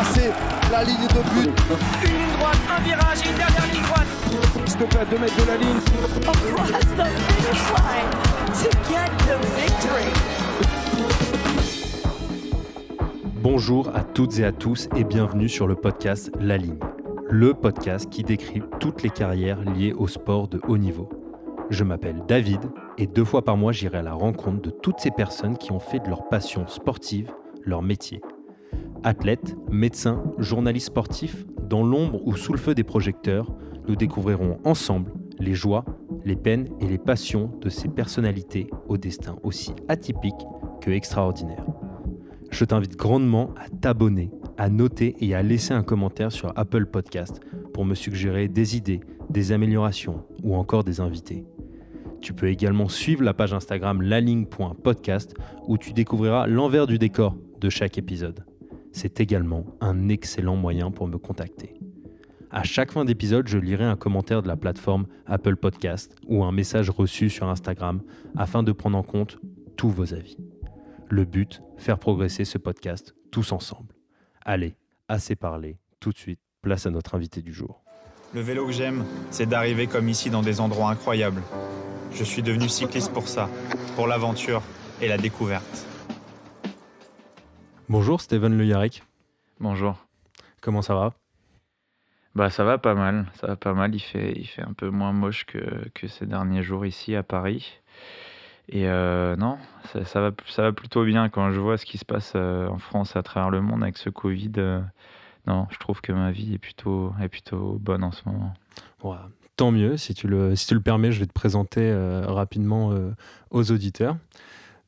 dépasser la ligne de but. Une ligne droite, un virage et une dernière ligne droite. S'il te plaît, à 2 mètres de la ligne. Across the finish line to get the victory. Bonjour à toutes et à tous et bienvenue sur le podcast La Ligne, le podcast qui décrit toutes les carrières liées au sport de haut niveau. Je m'appelle David et 2 fois par mois j'irai à la rencontre de toutes ces personnes qui ont fait de leur passion sportive leur métier. Athlètes, médecins, journalistes sportifs, dans l'ombre ou sous le feu des projecteurs, nous découvrirons ensemble les joies, les peines et les passions de ces personnalités au destin aussi atypique que extraordinaire. Je t'invite grandement à t'abonner, à noter et à laisser un commentaire sur Apple Podcast pour me suggérer des idées, des améliorations ou encore des invités. Tu peux également suivre la page Instagram laligne.podcast où tu découvriras l'envers du décor de chaque épisode. C'est également un excellent moyen pour me contacter. À chaque fin d'épisode, je lirai un commentaire de la plateforme Apple Podcast ou un message reçu sur Instagram afin de prendre en compte tous vos avis. Le but, faire progresser ce podcast tous ensemble. Allez, assez parlé, tout de suite, place à notre invité du jour. Le vélo que j'aime, c'est d'arriver comme ici dans des endroits incroyables. Je suis devenu cycliste pour ça, pour l'aventure et la découverte. Bonjour Steven Le Yarec, Bonjour. comment ça va ? Ça va pas mal, Il fait un peu moins moche que ces derniers jours ici à Paris. Et non, ça va plutôt bien quand je vois ce qui se passe en France et à travers le monde avec ce Covid. Non, je trouve que ma vie est plutôt bonne en ce moment. Ouais, tant mieux, si tu le permets, je vais te présenter rapidement aux auditeurs.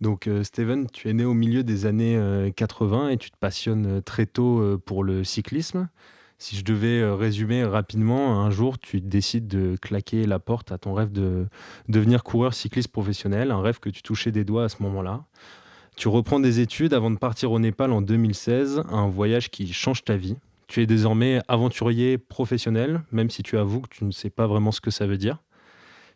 Donc Steven, tu es né au milieu des années 80 et tu te passionnes très tôt pour le cyclisme. Si je devais résumer rapidement, un jour, tu décides de claquer la porte à ton rêve de devenir coureur cycliste professionnel, un rêve que tu touchais des doigts à ce moment-là. Tu reprends des études avant de partir au Népal en 2016, un voyage qui change ta vie. Tu es désormais aventurier professionnel, même si tu avoues que tu ne sais pas vraiment ce que ça veut dire.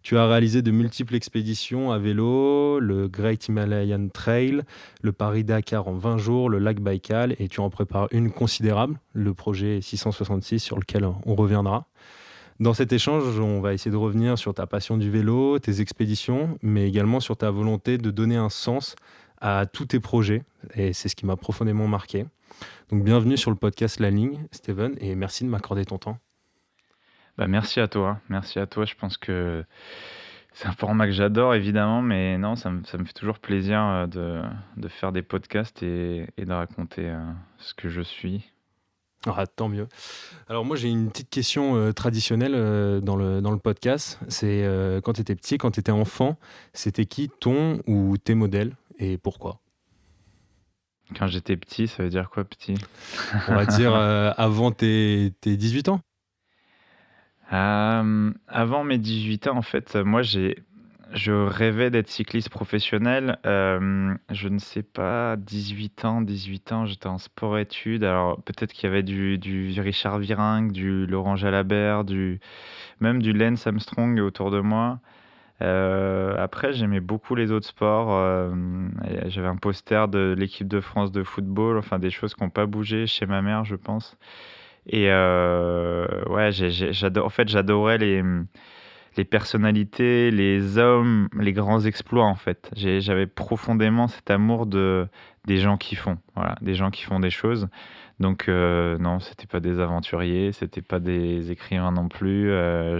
Tu as réalisé de multiples expéditions à vélo, le Great Himalayan Trail, le Paris-Dakar en 20 jours, le lac Baïkal, et tu en prépares une considérable, le projet 666 sur lequel on reviendra. Dans cet échange, on va essayer de revenir sur ta passion du vélo, tes expéditions, mais également sur ta volonté de donner un sens à tous tes projets, et c'est ce qui m'a profondément marqué. Donc bienvenue sur le podcast La Ligne, Steven, et merci de m'accorder ton temps. Merci à toi. Je pense que c'est un format que j'adore évidemment, mais non, ça me fait toujours plaisir de faire des podcasts et de raconter ce que je suis. Ah, tant mieux. Alors moi j'ai une petite question traditionnelle dans le podcast. C'est quand tu étais petit, quand tu étais enfant, c'était qui ton ou tes modèles et pourquoi ? Quand j'étais petit, ça veut dire quoi petit ? On va dire avant tes 18 ans. Avant mes 18 ans, en fait, moi, je rêvais d'être cycliste professionnel. Je ne sais pas, 18 ans, j'étais en sport-études. Alors, peut-être qu'il y avait du Richard Virenque, du Laurent Jalabert, même du Lance Armstrong autour de moi. Après, j'aimais beaucoup les autres sports. Et j'avais un poster de l'équipe de France de football, enfin des choses qui n'ont pas bougé chez ma mère, je pense. Et ouais, j'adorais les personnalités, les hommes, les grands exploits en fait. J'avais profondément cet amour des gens qui font, voilà, des gens qui font des choses. Donc non, c'était pas des aventuriers, c'était pas des écrivains non plus.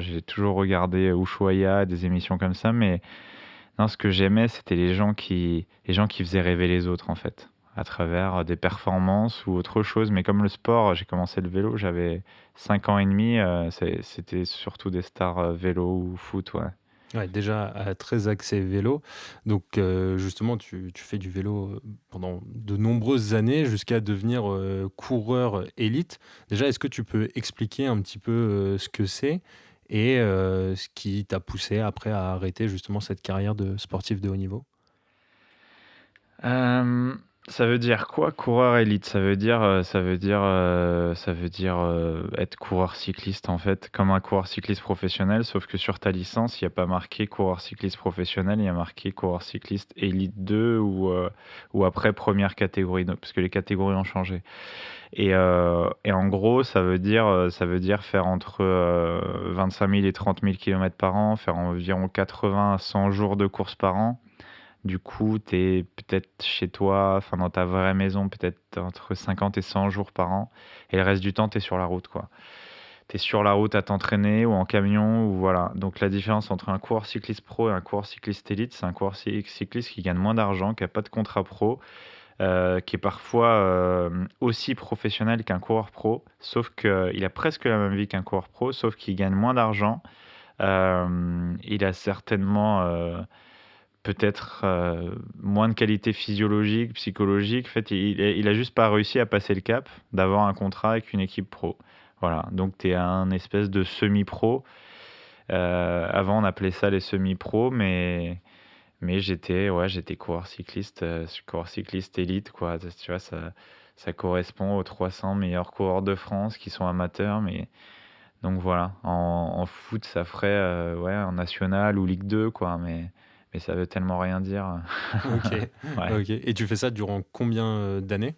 J'ai toujours regardé Ushuaïa, des émissions comme ça, mais non, ce que j'aimais, c'était les gens qui faisaient rêver les autres en fait, à travers des performances ou autre chose. Mais comme le sport, j'ai commencé le vélo, j'avais 5 ans et demi, c'était surtout des stars vélo ou foot, ouais. Ouais, déjà très axé vélo. Donc justement, tu fais du vélo pendant de nombreuses années jusqu'à devenir coureur élite. Déjà, est-ce que tu peux expliquer un petit peu ce que c'est et ce qui t'a poussé après à arrêter justement cette carrière de sportif de haut niveau ? Ça Ça veut dire quoi, coureur élite? Être coureur cycliste, en fait, comme un coureur cycliste professionnel, sauf que sur ta licence, il y a pas marqué coureur cycliste professionnel, il y a marqué coureur cycliste élite 2 ou après première catégorie, donc parce que les catégories ont changé. Et en gros, ça veut dire faire entre 25 000 et 30 000 km par an, faire environ 80 à 100 jours de course par an. Du coup, tu es peut-être chez toi, enfin dans ta vraie maison, peut-être entre 50 et 100 jours par an. Et le reste du temps, tu es sur la route, quoi. Tu es sur la route à t'entraîner ou en camion, ou voilà. Donc la différence entre un coureur cycliste pro et un coureur cycliste élite, c'est un coureur cycliste qui gagne moins d'argent, qui n'a pas de contrat pro, qui est parfois aussi professionnel qu'un coureur pro, sauf qu'il a presque la même vie qu'un coureur pro, sauf qu'il gagne moins d'argent. Il a certainement peut-être moins de qualité physiologique, psychologique. En fait, il a juste pas réussi à passer le cap d'avoir un contrat avec une équipe pro. Voilà, donc tu es un espèce de semi-pro. Avant, on appelait ça les semi-pros, mais j'étais coureur cycliste élite, quoi. Tu vois, ça correspond aux 300 meilleurs coureurs de France qui sont amateurs, mais donc voilà, en foot, ça ferait en national ou Ligue 2, quoi, mais ça veut tellement rien dire. Ok. Ouais. Ok. Et tu fais ça durant combien d'années?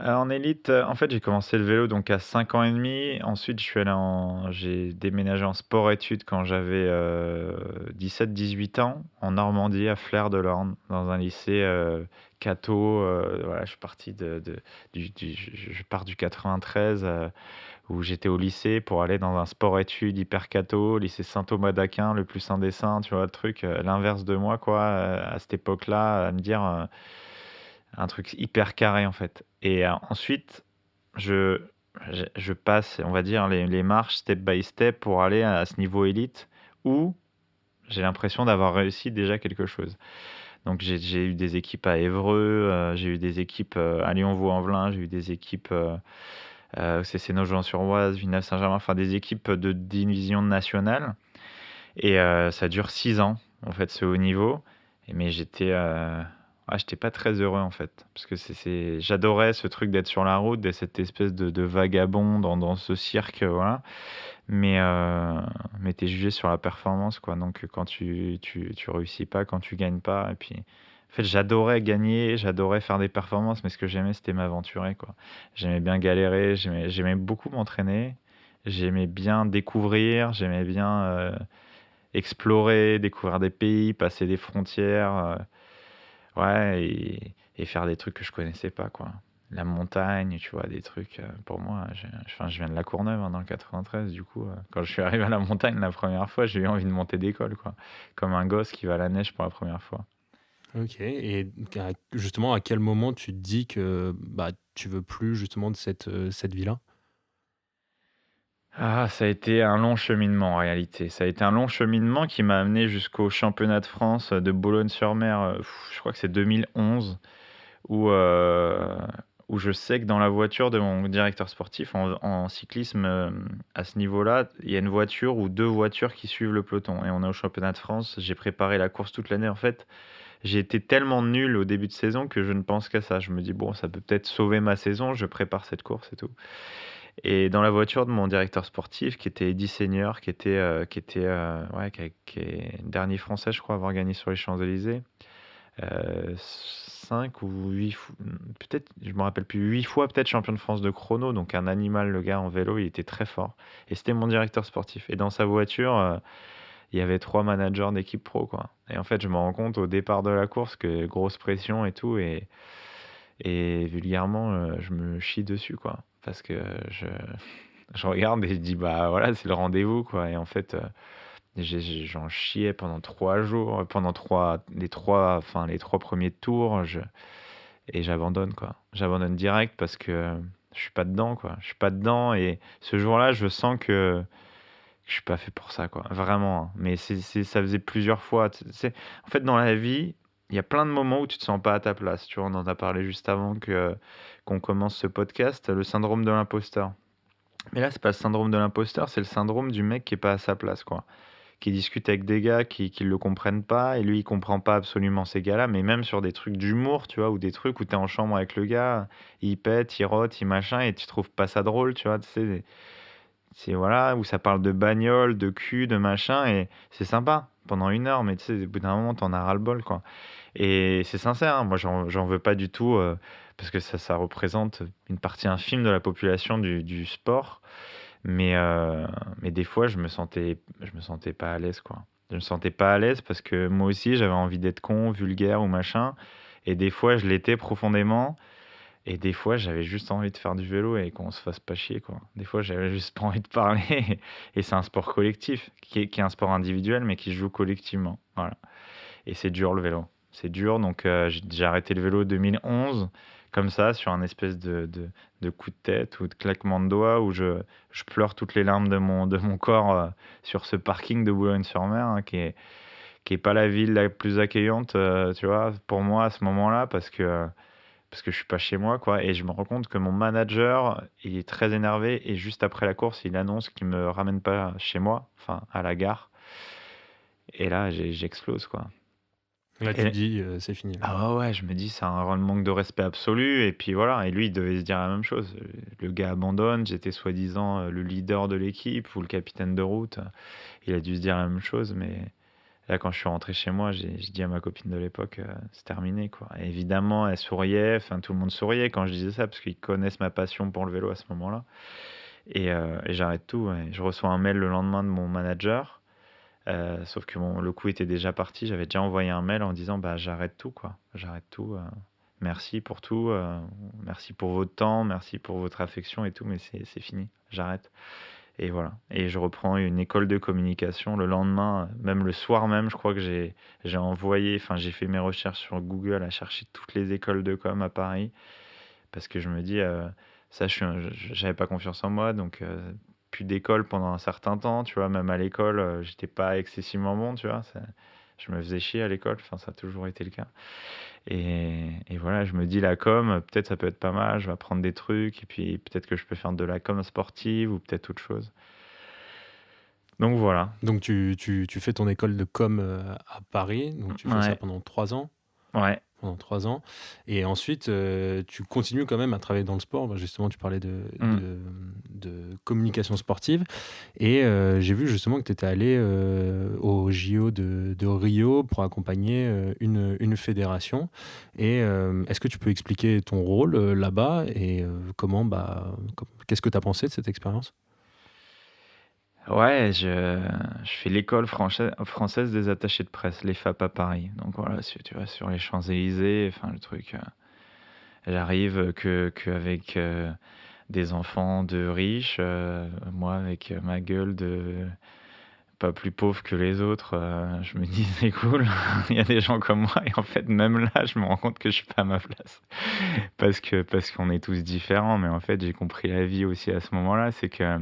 En élite, en fait, j'ai commencé le vélo donc à 5 ans et demi. Ensuite, j'ai déménagé en sport-études quand j'avais 17-18 ans, en Normandie, à Flers-de-Lorne, dans un lycée catho. Voilà, je suis parti je pars du 93, où j'étais au lycée pour aller dans un sport-études hyper catho, lycée Saint-Thomas d'Aquin, le plus saint des saints, tu vois, le truc, l'inverse de moi, quoi, à cette époque-là, à me dire un truc hyper carré, en fait. Et ensuite, je passe, on va dire, les marches step by step pour aller à ce niveau élite où j'ai l'impression d'avoir réussi déjà quelque chose. Donc j'ai eu des équipes à Évreux, j'ai eu des équipes à Lyon-Vaux-en-Velin, j'ai eu des équipes au CC Nogent-sur-Oise, Villeneuve-Saint-Germain, enfin des équipes de division nationale. Et ça dure 6 ans, en fait, ce haut niveau. Mais j'étais pas très heureux, en fait. Parce que j'adorais ce truc d'être sur la route, d'être cette espèce de vagabond dans ce cirque, voilà. Mais t'es jugé sur la performance, quoi. Donc quand tu réussis pas, quand tu gagnes pas. Et puis, en fait, j'adorais gagner, j'adorais faire des performances, mais ce que j'aimais, c'était m'aventurer, quoi. J'aimais bien galérer, j'aimais beaucoup m'entraîner, j'aimais bien découvrir, j'aimais bien explorer, découvrir des pays, passer des frontières, ouais, et faire des trucs que je connaissais pas, quoi. La montagne, tu vois, des trucs, pour moi, je viens de La Courneuve, hein, dans le 93, du coup, quand je suis arrivé à la montagne la première fois, j'ai eu envie de monter d'école, quoi. Comme un gosse qui va à la neige pour la première fois. Ok. Et justement, à quel moment tu te dis que tu veux plus justement de cette vie-là? Ah, ça a été un long cheminement en réalité. Ça a été un long cheminement qui m'a amené jusqu'au championnat de France de Boulogne-sur-Mer, je crois que c'est 2011, où je sais que dans la voiture de mon directeur sportif en cyclisme, à ce niveau-là, il y a une voiture ou 2 voitures qui suivent le peloton et on est au championnat de France. J'ai préparé la course toute l'année. En fait, j'ai été tellement nul au début de saison que je ne pense qu'à ça. Je me dis: «Bon, ça peut peut-être sauver ma saison, je prépare cette course et tout». Et dans la voiture de mon directeur sportif qui était Eddy Seigneur, qui est dernier français, je crois, à avoir gagné sur les Champs-Élysées, 5 ou 8 fois, peut-être, je me rappelle plus, 8 fois peut-être champion de France de chrono, donc un animal, le gars en vélo, il était très fort. Et c'était mon directeur sportif. Et dans sa voiture, il y avait 3 managers d'équipe pro, quoi. Et en fait, je me rends compte au départ de la course que grosse pression et tout, et vulgairement, je me chie dessus, quoi. Parce que je regarde et je dis: «Bah, voilà, c'est le rendez-vous, quoi». Et en fait, j'en chiais pendant 3 jours, pendant les 3 premiers tours, et j'abandonne, quoi. J'abandonne direct parce que je suis pas dedans, quoi. Je suis pas dedans et ce jour-là, je sens que je suis pas fait pour ça, quoi. Vraiment, hein. Mais ça faisait plusieurs fois, tu sais? En fait, dans la vie, il y a plein de moments où tu te sens pas à ta place. Tu vois, on en a parlé juste avant qu'on commence ce podcast, le syndrome de l'imposteur. Mais là, c'est pas le syndrome de l'imposteur, c'est le syndrome du mec qui est pas à sa place, quoi. qui discute avec des gars qui le comprennent pas et lui, il comprend pas absolument ces gars-là, mais même sur des trucs d'humour, tu vois? Ou des trucs où tu es en chambre avec le gars, il pète, il rote, il machin et tu trouves pas ça drôle, tu vois? Tu sais, c'est voilà, où ça parle de bagnole, de cul, de machin et c'est sympa pendant 1 heure, mais tu sais, au bout d'un moment, tu en as ras-le-bol, quoi. Et c'est sincère, hein, moi j'en veux pas du tout, parce que ça représente une partie infime de la population du sport. Mais des fois, je me sentais pas à l'aise, quoi. Je me sentais pas à l'aise parce que moi aussi, j'avais envie d'être con, vulgaire ou machin. Et des fois, je l'étais profondément. Et des fois, j'avais juste envie de faire du vélo et qu'on se fasse pas chier, quoi. Des fois, j'avais juste pas envie de parler. Et c'est un sport collectif, qui est un sport individuel, mais qui se joue collectivement. Voilà. Et c'est dur, le vélo. C'est dur. Donc, j'ai arrêté le vélo en 2011, comme ça, sur un espèce de coup de tête ou de claquement de doigts, où je pleure toutes les larmes de mon corps sur ce parking de Boulogne-sur-Mer, hein, qui est pas la ville la plus accueillante, tu vois, pour moi à ce moment-là, parce que je suis pas chez moi, quoi. Et je me rends compte que mon manager, il est très énervé. Et juste après la course, il annonce qu'il me ramène pas chez moi, enfin à la gare. Et là, j'explose, quoi. Là, tu te Et dis, c'est fini. Là. ah ouais, je me dis, c'est un manque de respect absolu. Et puis voilà, et lui, il devait se dire la même chose. Le gars abandonne, j'étais soi-disant le leader de l'équipe ou le capitaine de route. Il a dû se dire la même chose, mais là, quand je suis rentré chez moi, j'ai dit à ma copine de l'époque, c'est terminé, quoi. Et évidemment, elle souriait, enfin tout le monde souriait quand je disais ça, parce qu'ils connaissent ma passion pour le vélo à ce moment-là. Et j'arrête tout, ouais. Je reçois un mail le lendemain de mon manager. Sauf que le coup était déjà parti. J'avais déjà envoyé un mail en disant bah j'arrête tout, quoi. J'arrête tout. Merci pour tout. Merci pour votre temps. Merci pour votre affection et tout. Mais c'est fini. J'arrête. Et voilà. Et je reprends une école de communication le lendemain, même le soir même. Je crois que j'ai envoyé. Enfin, j'ai fait mes recherches sur Google à chercher toutes les écoles de com à Paris parce que je me dis ça, j'avais pas confiance en moi, donc plus d'école pendant un certain temps, tu vois, même à l'école, j'étais pas excessivement bon, tu vois, je me faisais chier à l'école, enfin ça a toujours été le cas. Et voilà, je me dis la com, peut-être ça peut être pas mal, je vais apprendre des trucs, et puis peut-être que je peux faire de la com sportive ou peut-être autre chose. Donc voilà. Donc, tu fais ton école de com à Paris, donc tu fais ça Ouais, pendant 3 ans. ouais. Pendant 3 ans. Et ensuite, tu continues quand même à travailler dans le sport. Bah, justement, tu parlais Mm. de communication sportive. Et j'ai vu justement que tu étais allé au JO de Rio pour accompagner une fédération. Et est-ce que tu peux expliquer ton rôle là-bas et qu'est-ce que tu as pensé de cette expérience? Ouais, je fais l'école française des attachés de presse, l'EFAP à Paris. Donc voilà, tu vois, sur les Champs-Élysées, enfin le truc. J'arrive qu'avec des enfants de riches, moi avec ma gueule de pas plus pauvre que les autres, je me dis c'est cool, il y a des gens comme moi et en fait même là je me rends compte que je suis pas à ma place parce qu'on est tous différents, mais en fait j'ai compris la vie aussi à ce moment-là, c'est que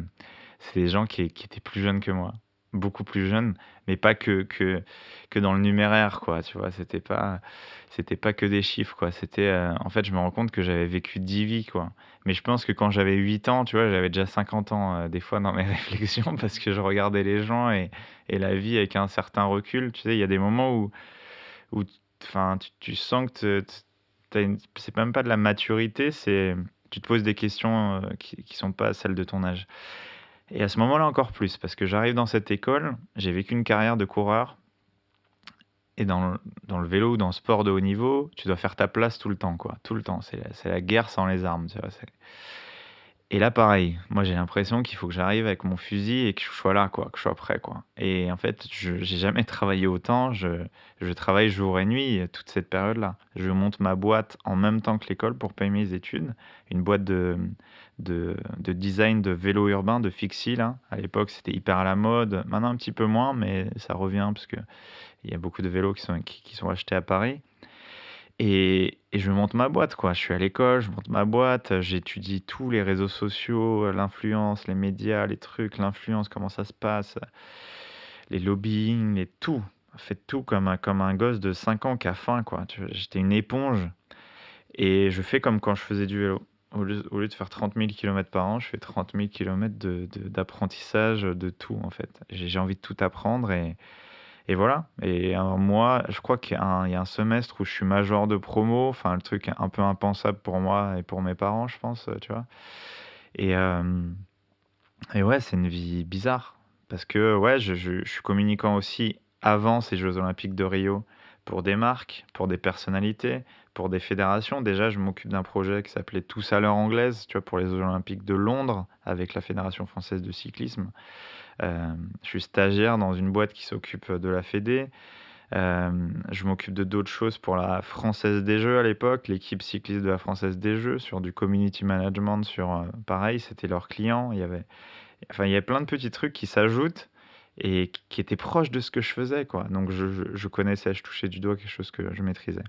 c'est des gens qui étaient plus jeunes que moi, beaucoup plus jeunes, mais pas que dans le numéraire, quoi, tu vois? C'était pas que des chiffres, quoi. C'était, en fait, je me rends compte que j'avais vécu 10 vies, quoi. Mais je pense que quand j'avais 8 ans, tu vois, j'avais déjà 50 ans, des fois dans mes réflexions parce que je regardais les gens et la vie avec un certain recul. Tu sais, il y a des moments où enfin, tu sens que tu c'est même pas de la maturité, c'est tu te poses des questions, qui sont pas celles de ton âge. Et à ce moment-là, encore plus, parce que j'arrive dans cette école, j'ai vécu une carrière de coureur, et dans le vélo ou dans le sport de haut niveau, tu dois faire ta place tout le temps, quoi. Tout le temps. C'est la guerre sans les armes, tu vois. Et là, pareil, moi j'ai l'impression qu'il faut que j'arrive avec mon fusil et que je sois là, quoi, que je sois prêt, quoi. Et en fait, j'ai jamais travaillé autant. Je travaille jour et nuit toute cette période-là. Je monte ma boîte en même temps que l'école pour payer mes études. Une boîte de design de vélo urbain, de fixie, là. À l'époque, c'était hyper à la mode. Maintenant, un petit peu moins, mais ça revient parce que il y a beaucoup de vélos qui sont achetés à Paris. Et je monte ma boîte, quoi. Je suis à l'école, je monte ma boîte, j'étudie tous les réseaux sociaux, l'influence, les médias, les trucs, l'influence, comment ça se passe, les lobbying, tout. Faites tout comme un gosse de 5 ans qui a faim, quoi. J'étais une éponge et je fais comme quand je faisais du vélo. au lieu de faire 30 000 kilomètres par an, je fais 30 000 kilomètres d'apprentissage de tout, en fait. J'ai envie de tout apprendre et voilà. Et un mois, je crois qu'il y a un semestre où je suis major de promo, enfin, le truc un peu impensable pour moi et pour mes parents, je pense, tu vois. Et, et ouais, c'est une vie bizarre. Parce que ouais, je suis communicant aussi avant ces Jeux Olympiques de Rio pour des marques, pour des personnalités, pour des fédérations. Déjà, je m'occupe d'un projet qui s'appelait Tous à l'heure anglaise, tu vois, pour les Jeux Olympiques de Londres avec la Fédération française de cyclisme. Je suis stagiaire dans une boîte qui s'occupe de la Fédé. Je m'occupe de d'autres choses pour la Française des Jeux à l'époque, l'équipe cycliste de la Française des Jeux, sur du community management, sur pareil, c'était leurs clients. Il y avait plein de petits trucs qui s'ajoutent et qui étaient proches de ce que je faisais, quoi. Donc je connaissais, je touchais du doigt quelque chose que je maîtrisais.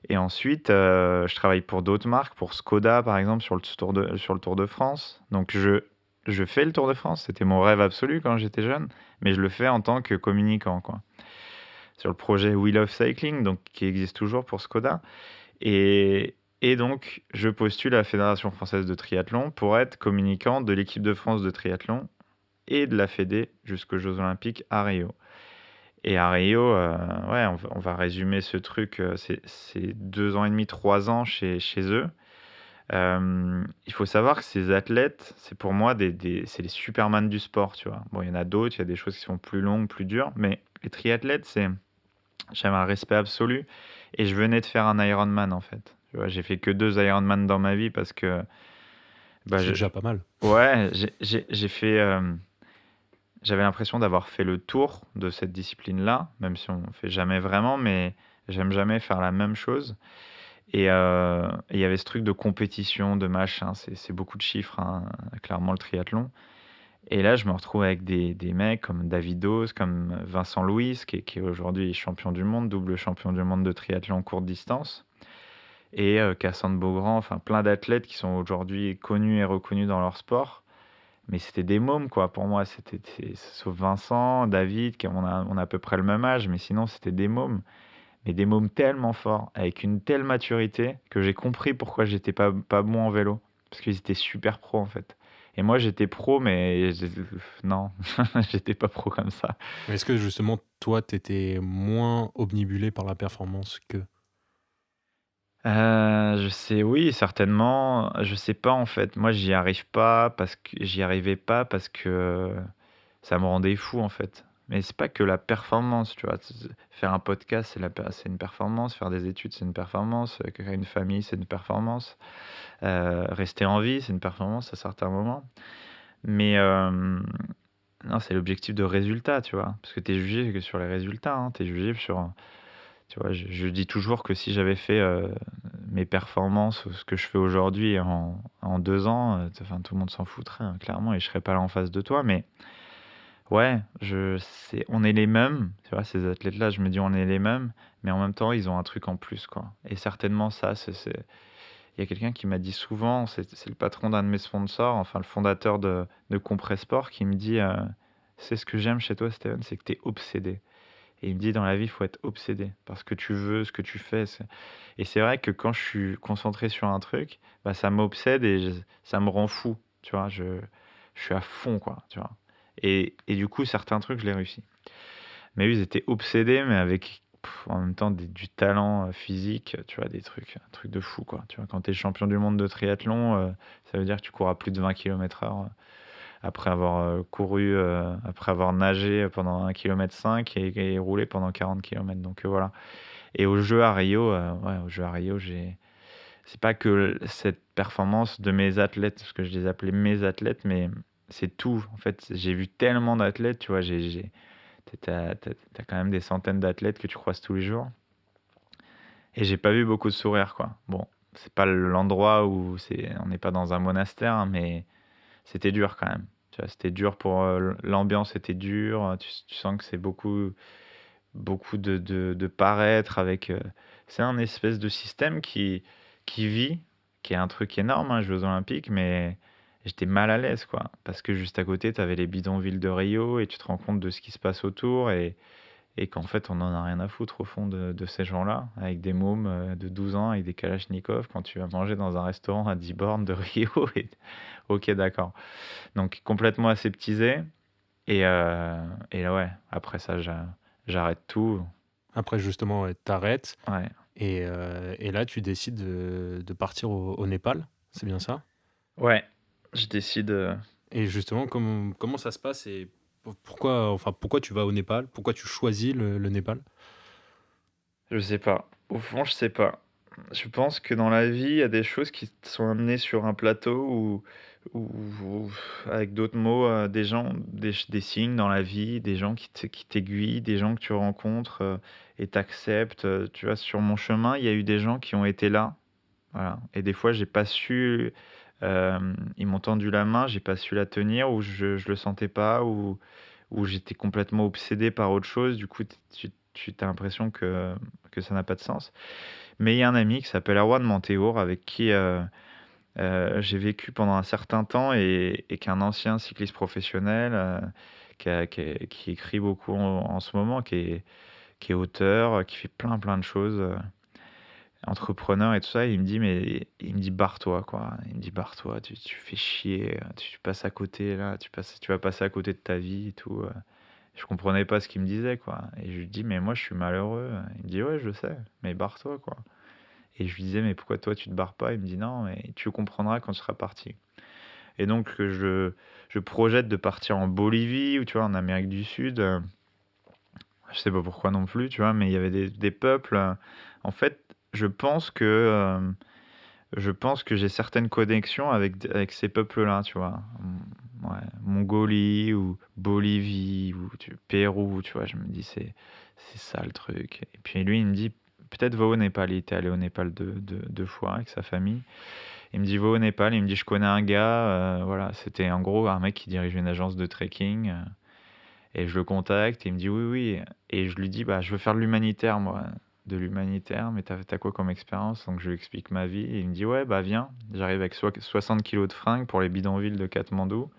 Et ensuite, je travaille pour d'autres marques, pour Skoda par exemple, sur le Tour de France. Donc je fais le Tour de France, c'était mon rêve absolu quand j'étais jeune, mais je le fais en tant que communicant, quoi. Sur le projet We Love Cycling, donc, qui existe toujours pour Skoda. Et donc, je postule à la Fédération française de triathlon pour être communicant de l'équipe de France de triathlon et de la Fédé jusqu'aux Jeux Olympiques à Rio. Et à Rio, ouais, on va résumer ce truc, c'est 2 ans et demi, 3 ans chez eux. Il faut savoir que ces athlètes, c'est pour moi c'est les superman du sport, tu vois. Bon, il y en a d'autres, il y a des choses qui sont plus longues, plus dures, mais les triathlètes, j'avais un respect absolu et je venais de faire un Ironman, en fait. Tu vois, j'ai fait que 2 Ironman dans ma vie parce que bah, C'est déjà pas mal. ouais, j'ai fait. J'avais l'impression d'avoir fait le tour de cette discipline-là, même si on ne fait jamais vraiment, mais j'aime jamais faire la même chose. Et il y avait ce truc de compétition, de machin, c'est beaucoup de chiffres, hein, clairement, le triathlon. Et là, je me retrouve avec des mecs comme David Oz, comme Vincent Louis, qui est aujourd'hui champion du monde, double champion du monde de triathlon courte distance, et Cassandre Beaugrand, enfin plein d'athlètes qui sont aujourd'hui connus et reconnus dans leur sport. Mais c'était des mômes, quoi, pour moi. Sauf Vincent, David, on a à peu près le même âge, mais sinon, c'était des mômes. Mais des mômes tellement forts, avec une telle maturité, que j'ai compris pourquoi j'étais pas bon en vélo. Parce qu'ils étaient super pros, en fait. Et moi, j'étais pro, mais non, j'étais pas pro comme ça. Mais est-ce que justement, toi, t'étais moins obnubilé par la performance que... Je sais, oui, certainement. Je sais pas, en fait. Moi, j'y arrivais pas parce que ça me rendait fou, en fait. Mais c'est pas que la performance, tu vois. Faire un podcast, c'est une performance. Faire des études, c'est une performance. Créer une famille, c'est une performance. Rester en vie, c'est une performance à certains moments. Mais non, c'est l'objectif de résultat, tu vois. Parce que tu es jugé que sur les résultats, hein. Tu es jugé sur... Tu vois, je dis toujours que si j'avais fait mes performances, ce que je fais aujourd'hui en 2 ans, enfin, tout le monde s'en foutrait, hein, clairement, et je serais pas là en face de toi. Mais ouais, on est les mêmes, tu vois, ces athlètes-là, je me dis on est les mêmes, mais en même temps, ils ont un truc en plus, quoi. Et certainement ça, il y a quelqu'un qui m'a dit souvent, c'est le patron d'un de mes sponsors, enfin le fondateur de Compressport, qui me dit c'est ce que j'aime chez toi, Steven, c'est que tu es obsédé. Et il me dit dans la vie, il faut être obsédé parce que tu veux ce que tu fais. Et c'est vrai que quand je suis concentré sur un truc, bah, ça m'obsède et ça me rend fou, tu vois. Je suis à fond, quoi, tu vois. Et du coup, certains trucs, je les réussis. Mais eux, ils étaient obsédés, mais avec en même temps du talent physique, tu vois, un truc de fou, quoi. Tu vois, quand tu es champion du monde de triathlon, ça veut dire que tu cours à plus de 20 km/h après avoir couru, après avoir nagé pendant 1,5 km et roulé pendant 40 km. Donc voilà. Et aux Jeux à Rio, c'est pas que cette performance de mes athlètes, parce que je les appelais mes athlètes, mais c'est tout. En fait, j'ai vu tellement d'athlètes, tu vois, t'as quand même des centaines d'athlètes que tu croises tous les jours. Et j'ai pas vu beaucoup de sourires, quoi. Bon, c'est pas l'endroit où on n'est pas dans un monastère, hein, mais c'était dur quand même. Tu vois, c'était dur pour l'ambiance était dure. Tu sens que c'est beaucoup de paraître avec. C'est un espèce de système qui vit, qui est un truc énorme, hein, Jeux Olympiques, mais j'étais mal à l'aise, quoi. Parce que juste à côté, tu avais les bidonvilles de Rio et tu te rends compte de ce qui se passe autour. Et et qu'en fait, on en a rien à foutre au fond de ces gens-là, avec des mômes de 12 ans, avec des kalachnikovs, quand tu vas manger dans un restaurant à 10 bornes de Rio. Ok, d'accord. Donc, complètement aseptisé. Et là, ouais, après ça, j'arrête tout. Après, justement, ouais, t'arrêtes Ouais. et là, tu décides de partir au Népal, c'est bien ça? Ouais, je décide. Et justement, comment ça se passe et pourquoi tu vas au Népal? Pourquoi tu choisis le Népal? Je sais pas. Au fond, je sais pas. Je pense que dans la vie, il y a des choses qui te sont amenées sur un plateau ou avec d'autres mots, des gens, des signes dans la vie, des gens qui t'aiguillent, des gens que tu rencontres et t'acceptent. Tu vois, sur mon chemin, il y a eu des gens qui ont été là. Voilà. Et des fois, j'ai pas su. Ils m'ont tendu la main, j'ai pas su la tenir, ou je le sentais pas, ou j'étais complètement obsédé par autre chose. Du coup, tu as l'impression que ça n'a pas de sens. Mais il y a un ami qui s'appelle Erwan Manteour, avec qui j'ai vécu pendant un certain temps et qui est un ancien cycliste professionnel, qui écrit beaucoup en ce moment, qui est auteur, qui fait plein de choses, entrepreneur et tout ça. Et il me dit, mais il me dit, barre-toi, quoi. Il me dit, barre-toi, tu fais chier, tu passes à côté, là, tu vas passer à côté de ta vie et tout. Je comprenais pas ce qu'il me disait, quoi. Et je lui dis, mais moi, je suis malheureux. Il me dit, ouais, je sais, mais barre-toi, quoi. Et je lui disais, mais pourquoi toi, tu te barres pas? Il me dit, non, mais tu comprendras quand tu seras parti. Et donc, je projette de partir en Bolivie, ou tu vois, en Amérique du Sud. Je sais pas pourquoi non plus, tu vois, mais il y avait des peuples. En fait, je pense que, j'ai certaines connexions avec ces peuples-là, tu vois. Ouais, Mongolie ou Bolivie ou Pérou, tu vois, je me dis, c'est ça le truc. Et puis lui, il me dit, peut-être va au Népal. Il était allé au Népal deux fois avec sa famille. Il me dit, va au Népal. Il me dit, je connais un gars. Voilà, c'était en gros un mec qui dirigeait une agence de trekking. Et je le contacte. Et il me dit, oui, oui. Et je lui dis, bah, je veux faire de l'humanitaire, moi. De l'humanitaire, mais t'as quoi comme expérience? Donc je lui explique ma vie. Et il me dit, ouais, bah viens. J'arrive avec 60 kilos de fringues pour les bidonvilles de Katmandou.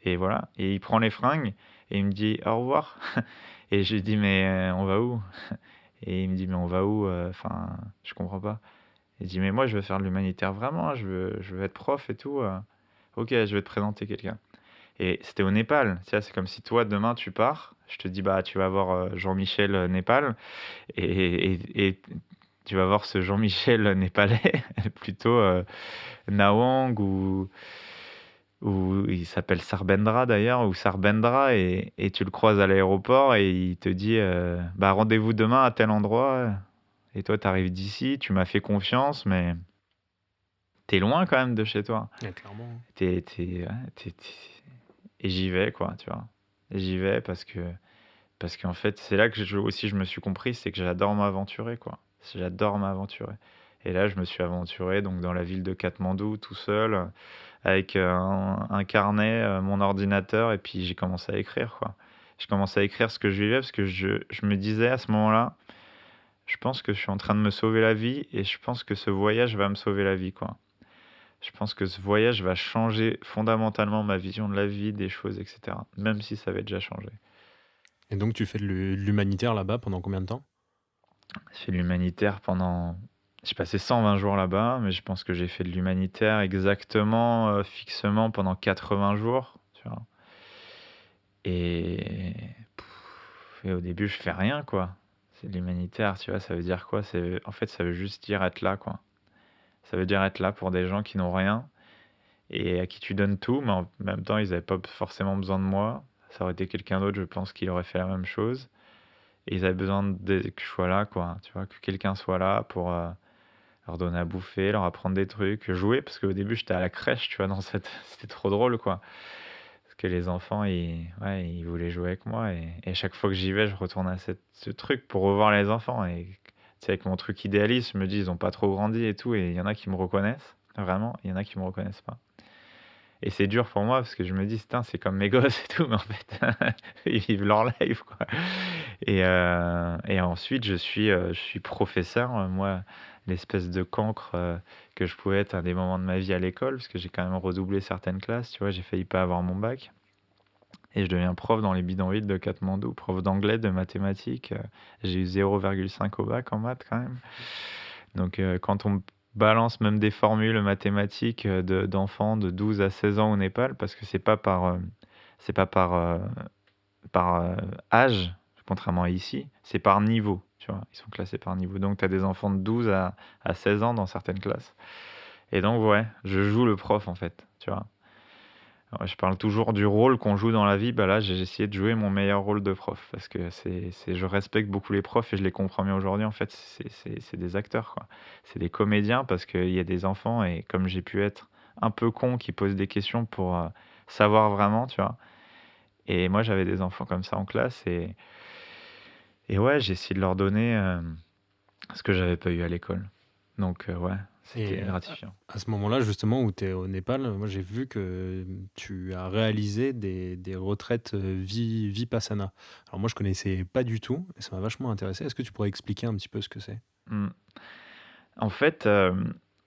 Et voilà. Et il prend les fringues et il me dit, au revoir. Et je lui dis, mais on va où? Et il me dit, mais on va où? Enfin, je comprends pas. Il dit, mais moi, je veux faire de l'humanitaire vraiment, je veux être prof et tout. Ok, je vais te présenter quelqu'un. Et c'était au Népal. Tu vois, c'est comme si toi, demain, tu pars. Je te dis, bah, tu vas voir Jean-Michel Népal. Et tu vas voir ce Jean-Michel népalais, plutôt Nawang ou il s'appelle Sarbendra d'ailleurs, ou Sarbendra, et tu le croises à l'aéroport et il te dit bah rendez-vous demain à tel endroit. Et toi, tu arrives d'ici, tu m'as fait confiance, mais t'es loin quand même de chez toi. Ouais, clairement. Ouais, et j'y vais, quoi, tu vois. Et j'y vais parce qu'en fait, c'est là que aussi je me suis compris, c'est que j'adore m'aventurer, quoi. J'adore m'aventurer. Et là, je me suis aventuré donc dans la ville de Katmandou, tout seul, avec un carnet, mon ordinateur, et puis j'ai commencé à écrire, quoi. J'ai commencé à écrire ce que je vivais parce que je me disais à ce moment-là, je pense que je suis en train de me sauver la vie et je pense que ce voyage va me sauver la vie, quoi. Je pense que ce voyage va changer fondamentalement ma vision de la vie, des choses, etc. Même si ça avait déjà changé. Et donc, tu fais de l'humanitaire là-bas pendant combien de temps? J'ai fait de l'humanitaire pendant... J'ai passé 120 jours là-bas, mais je pense que j'ai fait de l'humanitaire exactement, fixement pendant 80 jours, tu vois. Et... et au début, je fais rien, quoi. C'est de l'humanitaire, tu vois, ça veut dire quoi? En fait, ça veut juste dire être là, quoi. Ça veut dire être là pour des gens qui n'ont rien et à qui tu donnes tout, mais en même temps, ils n'avaient pas forcément besoin de moi. Ça aurait été quelqu'un d'autre, je pense, qui aurait fait la même chose. Et ils avaient besoin que je sois là, quoi. Tu vois, que quelqu'un soit là pour leur donner à bouffer, leur apprendre des trucs, jouer. Parce qu'au début, j'étais à la crèche, tu vois, c'était trop drôle, quoi. Parce que les enfants, ils voulaient jouer avec moi. Et à chaque fois que j'y vais, je retourne à ce truc pour revoir les enfants. Et tu sais, avec mon truc idéaliste, je me dis, ils ont pas trop grandi et tout. Et il y en a qui me reconnaissent, vraiment. Il y en a qui me reconnaissent pas. Et c'est dur pour moi parce que je me dis, putain, c'est comme mes gosses et tout, mais en fait, ils vivent leur life, quoi. Et ensuite, je suis professeur, moi, l'espèce de cancre que je pouvais être à des moments de ma vie à l'école, parce que j'ai quand même redoublé certaines classes, tu vois, j'ai failli pas avoir mon bac. et je deviens prof dans les bidonvilles de Katmandou, prof d'anglais, de mathématiques. J'ai eu 0,5 au bac en maths quand même. Donc quand on me balance même des formules mathématiques d'enfants de 12 à 16 ans au Népal, parce que c'est pas par âge, contrairement à ici, c'est par niveau, tu vois. Ils sont classés par niveau. Donc tu as des enfants de 12 à 16 ans dans certaines classes. Et donc ouais, je joue le prof en fait, tu vois. Alors, je parle toujours du rôle qu'on joue dans la vie. Bah là, j'ai essayé de jouer mon meilleur rôle de prof parce que je respecte beaucoup les profs et je les comprends mieux aujourd'hui. En fait, c'est des acteurs, quoi. C'est des comédiens parce qu'il y a des enfants et comme j'ai pu être un peu con qui posent des questions pour savoir vraiment, tu vois. Et moi, j'avais des enfants comme ça en classe et ouais, j'ai essayé de leur donner ce que j'avais pas eu à l'école. Donc ouais, c'était Et gratifiant. à ce moment-là, justement, où tu es au Népal, moi j'ai vu que tu as réalisé des retraites Vipassana. Alors moi je connaissais pas du tout et ça m'a vachement intéressé. Est-ce que tu pourrais expliquer un petit peu ce que c'est? Mm. En fait,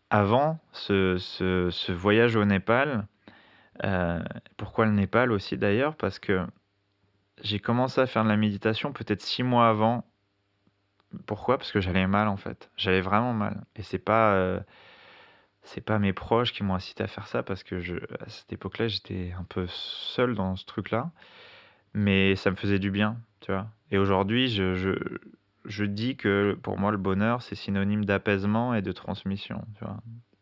avant ce voyage au Népal, pourquoi le Népal aussi d'ailleurs? Parce que j'ai commencé à faire de la méditation peut-être 6 mois avant. Pourquoi? Parce que j'allais mal en fait. J'allais vraiment mal et c'est pas mes proches qui m'ont incité à faire ça parce que à cette époque-là, j'étais un peu seul dans ce truc-là, mais ça me faisait du bien, tu vois? Et aujourd'hui, je dis que pour moi, le bonheur, c'est synonyme d'apaisement et de transmission, tu vois?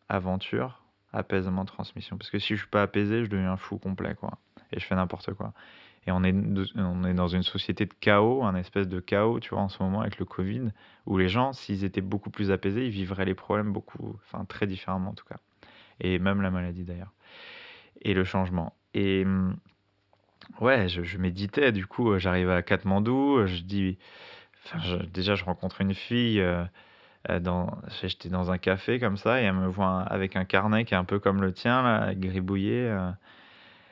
Aventure, apaisement, transmission. Parce que si je suis pas apaisé, je deviens fou complet, quoi. Et je fais n'importe quoi. Et on est dans une société de chaos, un espèce de chaos, tu vois, en ce moment avec le Covid, où les gens, s'ils étaient beaucoup plus apaisés, ils vivraient les problèmes enfin très différemment en tout cas. Et même la maladie d'ailleurs. Et le changement. Et ouais, je méditais, du coup, j'arrive à Katmandou, déjà je rencontre une fille. J'étais dans un café comme ça et elle me voit avec un carnet qui est un peu comme le tien, là, gribouillé.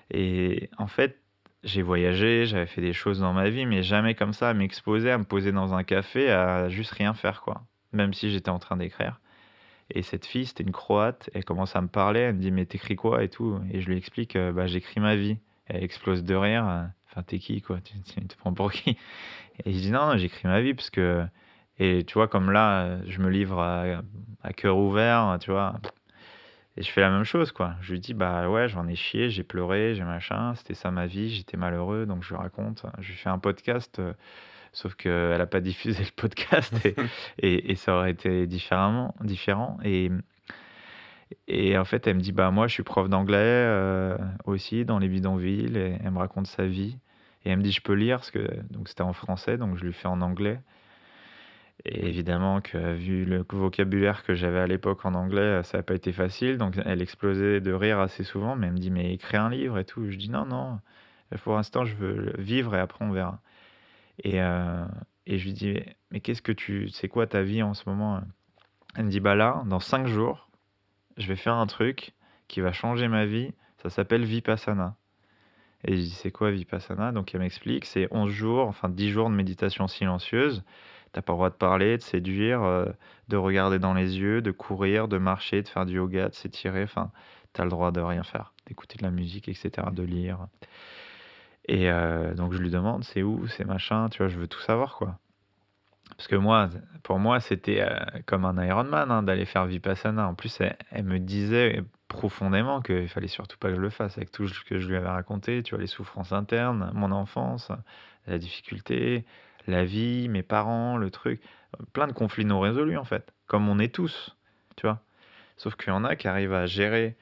Et en fait, j'ai voyagé, j'avais fait des choses dans ma vie, mais jamais comme ça à m'exposer, à me poser dans un café, à juste rien faire, quoi. Même si j'étais en train d'écrire. Et cette fille, c'était une Croate, elle commence à me parler, elle me dit: «Mais t'écris quoi?» et tout. Et je lui explique: «Bah, j'écris ma vie». Elle explose de rire, «Enfin, t'es qui, quoi? Tu te prends pour qui?» Et je dis: «Non, non, j'écris ma vie parce que» et tu vois, comme là, je me livre à cœur ouvert, tu vois? Et je fais la même chose, quoi. Je lui dis: «Bah, ouais, j'en ai chié, j'ai pleuré, j'ai machin, c'était ça ma vie, j'étais malheureux», donc je lui raconte. Je lui fais un podcast, sauf qu'elle a pas diffusé le podcast et ça aurait été différent et en fait, elle me dit: «Bah, moi, je suis prof d'anglais, aussi dans les bidonvilles» et elle me raconte sa vie et elle me dit: «Je peux lire?» parce que donc c'était en français, donc je lui fais en anglais. Et évidemment que vu le vocabulaire que j'avais à l'époque en anglais, ça a pas été facile, donc elle explosait de rire assez souvent, mais elle me dit: «Mais écris un livre et tout». Je dis: «Non, non, pour l'instant je veux le vivre et après on verra» et heu et je lui dis: «Mais c'est quoi ta vie en ce moment?» Elle me dit: «Bah là, dans 5 jours, je vais faire un truc qui va changer ma vie, ça s'appelle Vipassana» et je dis: «C'est quoi Vipassana?» Donc elle m'explique, c'est 11 jours, enfin 10 jours de méditation silencieuse. T'as pas le droit de parler, de séduire, de regarder dans les yeux, de courir, de marcher, de faire du yoga, de s'étirer, enfin, t'as le droit de rien faire, d'écouter de la musique et cetera, de lire et donc je lui demande: «C'est où? C'est machin?» Tu vois? Je veux tout savoir, quoi. Parce que moi, pour moi, c'était, comme un Ironman, hein, d'aller faire Vipassana. En plus, elle me disait profondément qu'il fallait surtout pas que je le fasse avec tout ce que je lui avais raconté, tu vois? Les souffrances internes, mon enfance, la difficulté, la vie, mes parents, le truc, plein de conflits non résolus, en fait, comme on est tous, tu vois? Sauf qu'il y en a qui arrivent à gérer,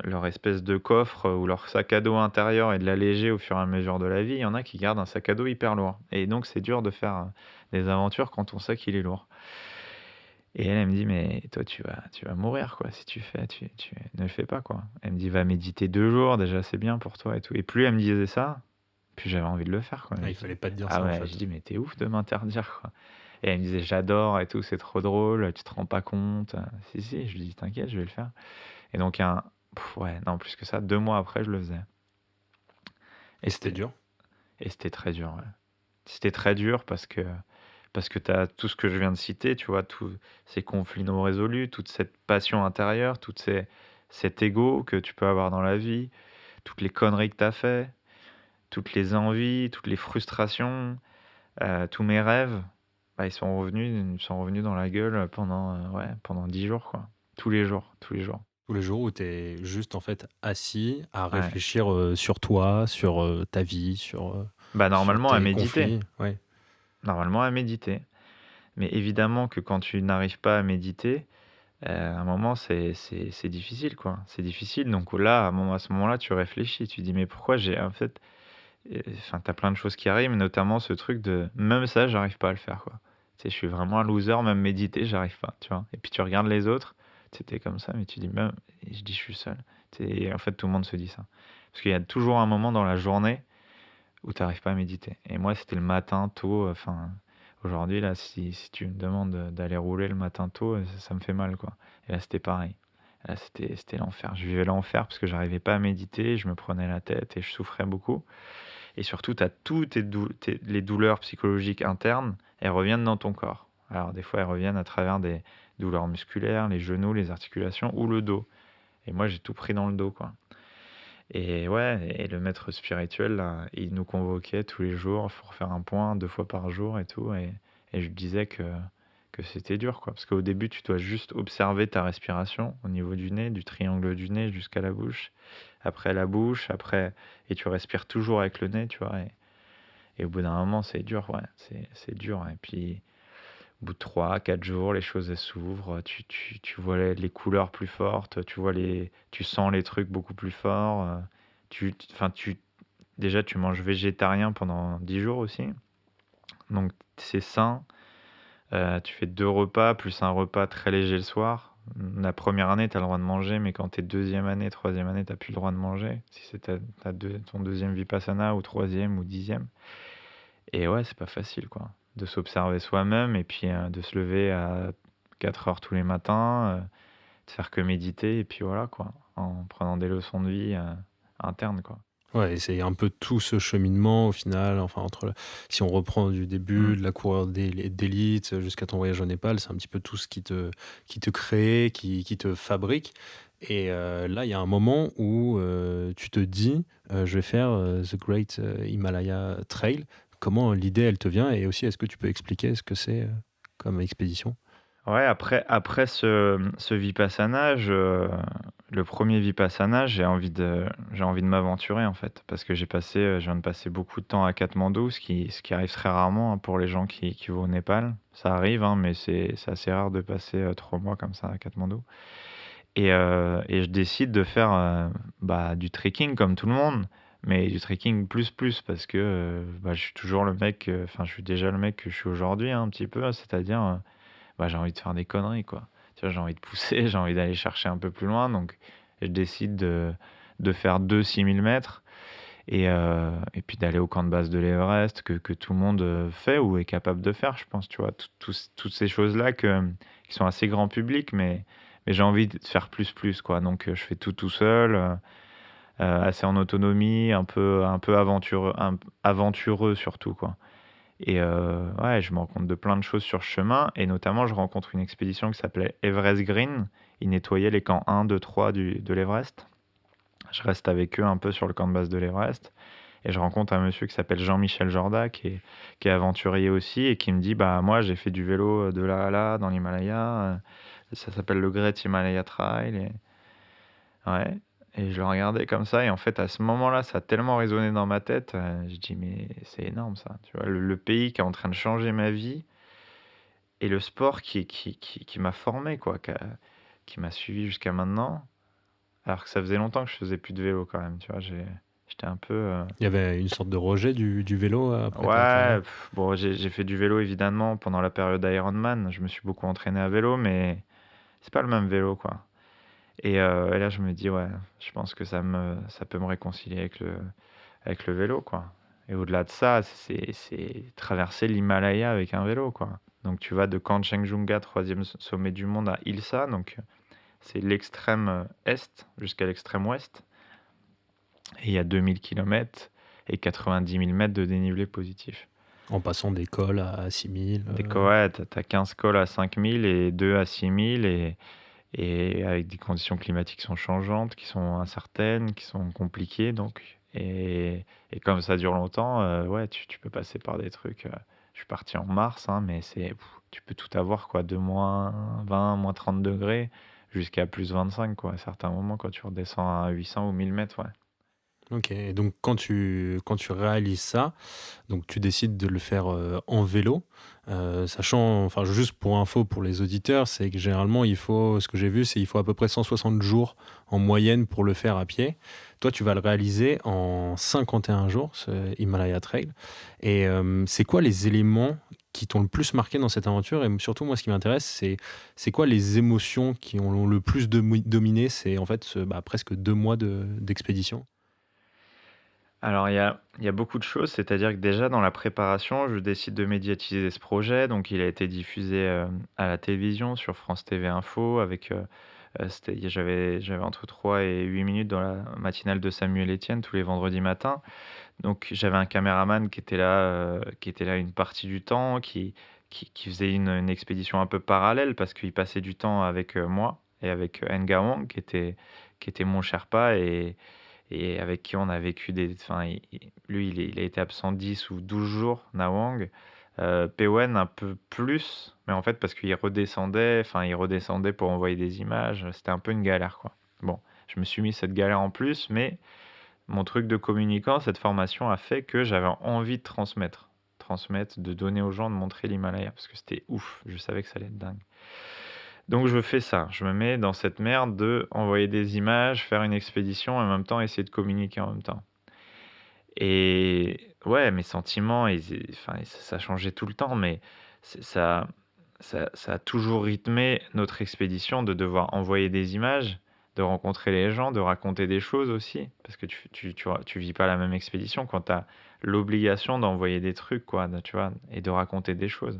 leur espèce de coffre ou leur sac à dos intérieur et de l'alléger au fur et à mesure de la vie. Il y en a qui gardent un sac à dos hyper lourd et donc c'est dur de faire, des aventures quand ton sac il est lourd et elle me dit: «Mais toi tu vas mourir quoi si tu ne le fais pas quoi». Elle me dit: «Va méditer 2 jours déjà c'est bien pour toi et tout» et plus elle me disait ça, plus j'avais envie de le faire quoi. Ah, il fallait pas te dire Ah ça en ouais, fait. je dis: «Mais tu ouf de m'interdire quoi» et elle me disait: «J'adore et tout, c'est trop drôle, tu te rends pas compte». Si, si, je lui dis: «T'inquiète, je vais le faire» et donc ouais, non plus que ça, 2 mois après je le faisais Et c'était dur? et c'était très dur, ouais. C'était très dur parce que tu as tout ce que je viens de citer, tu vois? Tous ces conflits non résolus, toute cette passion intérieure, cet ego que tu peux avoir dans la vie, toutes les conneries que tu as fait toutes les envies, toutes les frustrations, tous mes rêves, ils sont revenus dans la gueule pendant 10 jours, quoi. Tous les jours, tous les jours. Tous les jours où tu es juste en fait assis à Ouais. réfléchir sur toi, sur ta vie, sur Normalement à tes méditer. conflits. Ouais. Normalement à méditer. Mais évidemment que quand tu n'arrives pas à méditer, à un moment, c'est difficile, quoi. C'est difficile. Donc là, à ce moment-là, tu réfléchis. Tu dis, mais pourquoi j'ai. En fait, enfin, t'as plein de choses qui arrivent, notamment ce truc de. Même ça, j'arrive pas à le faire, quoi. Tu sais, je suis vraiment un loser, même méditer, j'arrive pas, tu vois. Et puis tu regardes les autres, c'était comme ça, mais tu dis, même. Et je dis, je suis seul. Et en fait, tout le monde se dit ça. Parce qu'il y a toujours un moment dans la journée où tu n'arrives pas à méditer. Et moi, c'était le matin tôt. Enfin, aujourd'hui, là, si tu me demandes d'aller rouler le matin tôt, ça me fait mal, quoi. Et là, c'était pareil. Là, c'était l'enfer. Je vivais l'enfer parce que j'arrivais pas à méditer, je me prenais la tête et je souffrais beaucoup. Et surtout, tu as toutes les douleurs psychologiques internes, elles reviennent dans ton corps. Alors, des fois, elles reviennent à travers des douleurs musculaires, les genoux, les articulations ou le dos. Et moi, j'ai tout pris dans le dos, quoi. Et ouais, et le maître spirituel, là, il nous convoquait tous les jours pour faire un point 2 fois par jour et tout. Et je disais que c'était dur, quoi. Parce qu'au début, tu dois juste observer ta respiration au niveau du nez, du triangle du nez jusqu'à la bouche. Après la bouche, et tu respires toujours avec le nez, tu vois. Et au bout d'un moment, c'est dur, ouais. C'est dur. Et puis, au bout de 3, 4 jours, les choses elles s'ouvrent, tu vois les couleurs plus fortes, tu sens les trucs beaucoup plus forts. Déjà, tu manges végétarien pendant 10 jours aussi. Donc, c'est sain. Tu fais 2 repas, plus un repas très léger le soir. La première année, tu as le droit de manger, mais quand tu es deuxième année, troisième année, tu n'as plus le droit de manger. Si c'est ton deuxième vipassana, ou troisième, ou 10e. Et ouais, c'est pas facile, quoi. De s'observer soi-même et puis de se lever à 4 heures tous les matins, de faire que méditer et puis voilà, quoi. En prenant des leçons de vie internes, quoi. Ouais, et c'est un peu tout ce cheminement au final, enfin si on reprend du début, de la coureur d'élite jusqu'à ton voyage au Népal, c'est un petit peu tout ce qui te crée, qui te fabrique. Et là, il y a un moment où tu te dis, je vais faire The Great Himalaya Trail. Comment l'idée, elle te vient? Et aussi, est-ce que tu peux expliquer ce que c'est comme expédition? Ouais, après ce vipassana, le premier vipassana, j'ai envie de m'aventurer, en fait. Parce que je viens de passer beaucoup de temps à Katmandou, ce qui arrive très rarement, hein, pour les gens qui vont au Népal. Ça arrive, hein, mais c'est assez rare de passer 3 mois comme ça à Katmandou. Et je décide de faire du trekking comme tout le monde, mais du trekking plus parce que je suis toujours le mec, je suis déjà le mec que je suis aujourd'hui, hein, un petit peu, c'est-à-dire j'ai envie de faire des conneries, quoi. Tu vois, j'ai envie de pousser, j'ai envie d'aller chercher un peu plus loin, donc je décide de faire 2 6 000 mètres et puis d'aller au camp de base de l'Everest que tout le monde fait ou est capable de faire, je pense, tu vois, toutes ces choses-là qui sont assez grand public, mais j'ai envie de faire plus, quoi. Donc je fais tout seul, assez en autonomie, un peu aventureux surtout, quoi. Et ouais, je me rends compte de plein de choses sur ce chemin, et notamment je rencontre une expédition qui s'appelait Everest Green. Ils nettoyaient les camps 1, 2, 3 de l'Everest. Je reste avec eux un peu sur le camp de base de l'Everest, et je rencontre un monsieur qui s'appelle Jean-Michel Jorda, qui est aventurier aussi, et qui me dit, moi j'ai fait du vélo de là à là dans l'Himalaya, ça s'appelle le Great Himalaya Trail, ouais. Et je le regardais comme ça, et en fait, à ce moment-là, ça a tellement résonné dans ma tête, je dis, mais c'est énorme ça, tu vois, le pays qui est en train de changer ma vie, et le sport qui m'a formé, quoi, qui m'a suivi jusqu'à maintenant, alors que ça faisait longtemps que je faisais plus de vélo quand même, tu vois, j'étais un peu... Il y avait une sorte de rejet du vélo après ta Ouais, carrière? bon, j'ai fait du vélo évidemment pendant la période Ironman, je me suis beaucoup entraîné à vélo, mais c'est pas le même vélo, quoi. Et là, je me dis, ouais, je pense que ça peut me réconcilier avec le vélo, quoi. Et au-delà de ça, c'est traverser l'Himalaya avec un vélo, quoi. Donc tu vas de Kanchenjunga, 3e sommet du monde, à Ilsa, donc c'est l'extrême est jusqu'à l'extrême ouest. Et il y a 2000 km et 90 000 mètres de dénivelé positif. En passant des cols à 6000. Ouais, t'as 15 cols à 5000 et 2 à 6000, et avec des conditions climatiques qui sont changeantes, qui sont incertaines, qui sont compliquées, donc. Et comme ça dure longtemps, ouais, tu peux passer par des trucs. Je suis parti en mars, hein, mais tu peux tout avoir, quoi, de -20, -30 degrés jusqu'à +25, quoi, à certains moments quand tu redescends à 800 ou 1000 mètres, ouais. Ok, et donc quand tu réalises ça, donc tu décides de le faire en vélo, sachant, enfin juste pour info pour les auditeurs, c'est que généralement ce que j'ai vu, c'est qu'il faut à peu près 160 jours en moyenne pour le faire à pied. Toi, tu vas le réaliser en 51 jours, ce Himalaya Trail. Et c'est quoi les éléments qui t'ont le plus marqué dans cette aventure? Et surtout, moi, ce qui m'intéresse, c'est quoi les émotions qui ont le plus dominé? C'est en fait presque 2 mois d'expédition. Alors, il y a beaucoup de choses, c'est-à-dire que déjà dans la préparation, je décide de médiatiser ce projet. Donc, il a été diffusé à la télévision sur France TV Info j'avais entre 3 et 8 minutes dans la matinale de Samuel Etienne tous les vendredis matins. Donc, j'avais un caméraman qui était là une partie du temps, qui faisait une expédition un peu parallèle parce qu'il passait du temps avec moi et avec Nga Wang, qui était mon Sherpa et avec qui on a vécu enfin, lui, il a été absent 10 ou 12 jours, Nawang. Pewen un peu plus, mais en fait, parce qu'il redescendait, enfin, il redescendait pour envoyer des images. C'était un peu une galère, quoi. Bon, je me suis mis cette galère en plus, mais mon truc de communicant, cette formation a fait que j'avais envie de transmettre, de donner aux gens, de montrer l'Himalaya, parce que c'était ouf. Je savais que ça allait être dingue. Donc je fais ça, je me mets dans cette merde de envoyer des images, faire une expédition et en même temps essayer de communiquer en même temps. Et ouais, mes sentiments, enfin, ça changeait tout le temps, mais ça a toujours rythmé notre expédition de devoir envoyer des images, de rencontrer les gens, de raconter des choses aussi, parce que tu vis pas la même expédition quand tu as l'obligation d'envoyer des trucs, quoi, tu vois, et de raconter des choses.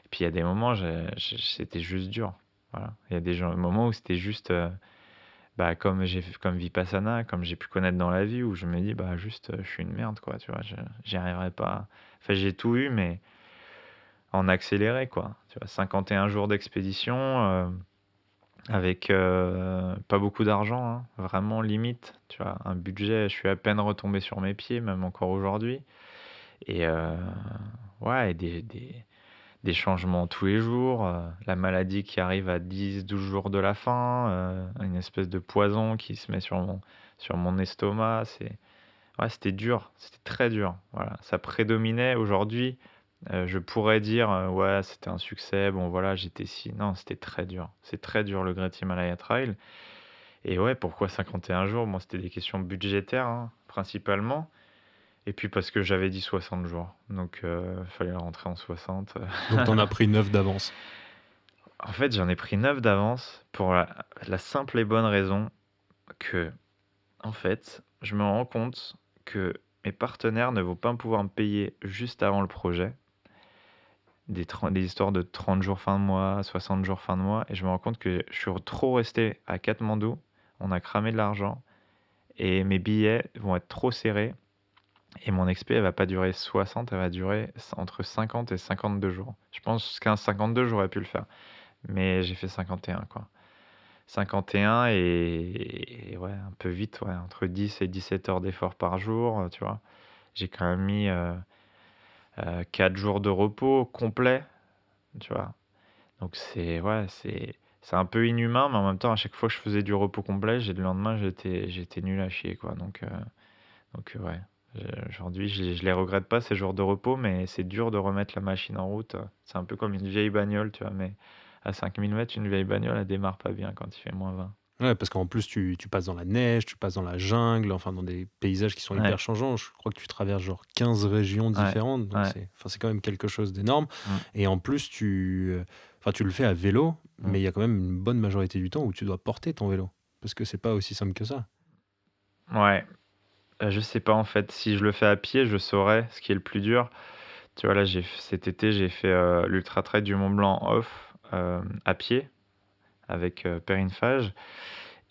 Et puis il y a des moments, c'était juste dur. Voilà. Il y a des moments où c'était juste, comme Vipassana, comme j'ai pu connaître dans la vie, où je me dis, juste, je suis une merde, quoi, tu vois, j'y arriverai pas. Enfin, j'ai tout eu, mais en accéléré, quoi. Tu vois, 51 jours d'expédition, avec pas beaucoup d'argent, hein, vraiment limite, tu vois, un budget, je suis à peine retombé sur mes pieds, même encore aujourd'hui. Et ouais, et des changements tous les jours, la maladie qui arrive à 10-12 jours de la fin, une espèce de poison qui se met sur mon estomac. Ouais, c'était dur, c'était très dur. Voilà, ça prédominait aujourd'hui. Je pourrais dire, ouais, c'était un succès, bon voilà, j'étais si. Non, c'était très dur. C'est très dur le Great Himalaya Trail. Et ouais, pourquoi 51 jours? Moi, c'était des questions budgétaires, hein, principalement. Et puis parce que j'avais dit 60 jours. Donc, il fallait le rentrer en 60. Donc, t'en as pris 9 d'avance. En fait, j'en ai pris 9 d'avance pour la simple et bonne raison que, en fait, je me rends compte que mes partenaires ne vont pas pouvoir me payer juste avant le projet. Des histoires de 30 jours fin de mois, 60 jours fin de mois. Et je me rends compte que je suis trop resté à Katmandou. On a cramé de l'argent. Et mes billets vont être trop serrés. Et mon expé, elle va pas durer 60, elle va durer entre 50 et 52 jours. Je pense qu'un 52, j'aurais pu le faire. Mais j'ai fait 51, quoi. 51 et ouais, un peu vite, ouais, entre 10 et 17 heures d'effort par jour, tu vois. J'ai quand même mis 4 jours de repos complet, tu vois. Donc c'est un peu inhumain, mais en même temps, à chaque fois que je faisais du repos complet, le lendemain, j'étais nul à chier, quoi. Donc ouais. Aujourd'hui, je les regrette pas ces jours de repos, mais c'est dur de remettre la machine en route. C'est un peu comme une vieille bagnole, tu vois, mais à 5000 mètres, une vieille bagnole, elle démarre pas bien quand il fait -20. Ouais, parce qu'en plus, tu passes dans la neige, tu passes dans la jungle, enfin dans des paysages qui sont Ouais. hyper changeants. Je crois que tu traverses genre 15 régions Ouais, différentes, donc ouais. c'est quand même quelque chose d'énorme. Mm. Et en plus, enfin, tu le fais à vélo, Mm. mais il y a quand même une bonne majorité du temps où tu dois porter ton vélo, parce que c'est pas aussi simple que ça. Ouais. Je sais pas en fait, si je le fais à pied, je saurais ce qui est le plus dur. Tu vois, là, cet été, j'ai fait l'Ultra Trail du Mont Blanc off à pied avec Perrine Fage.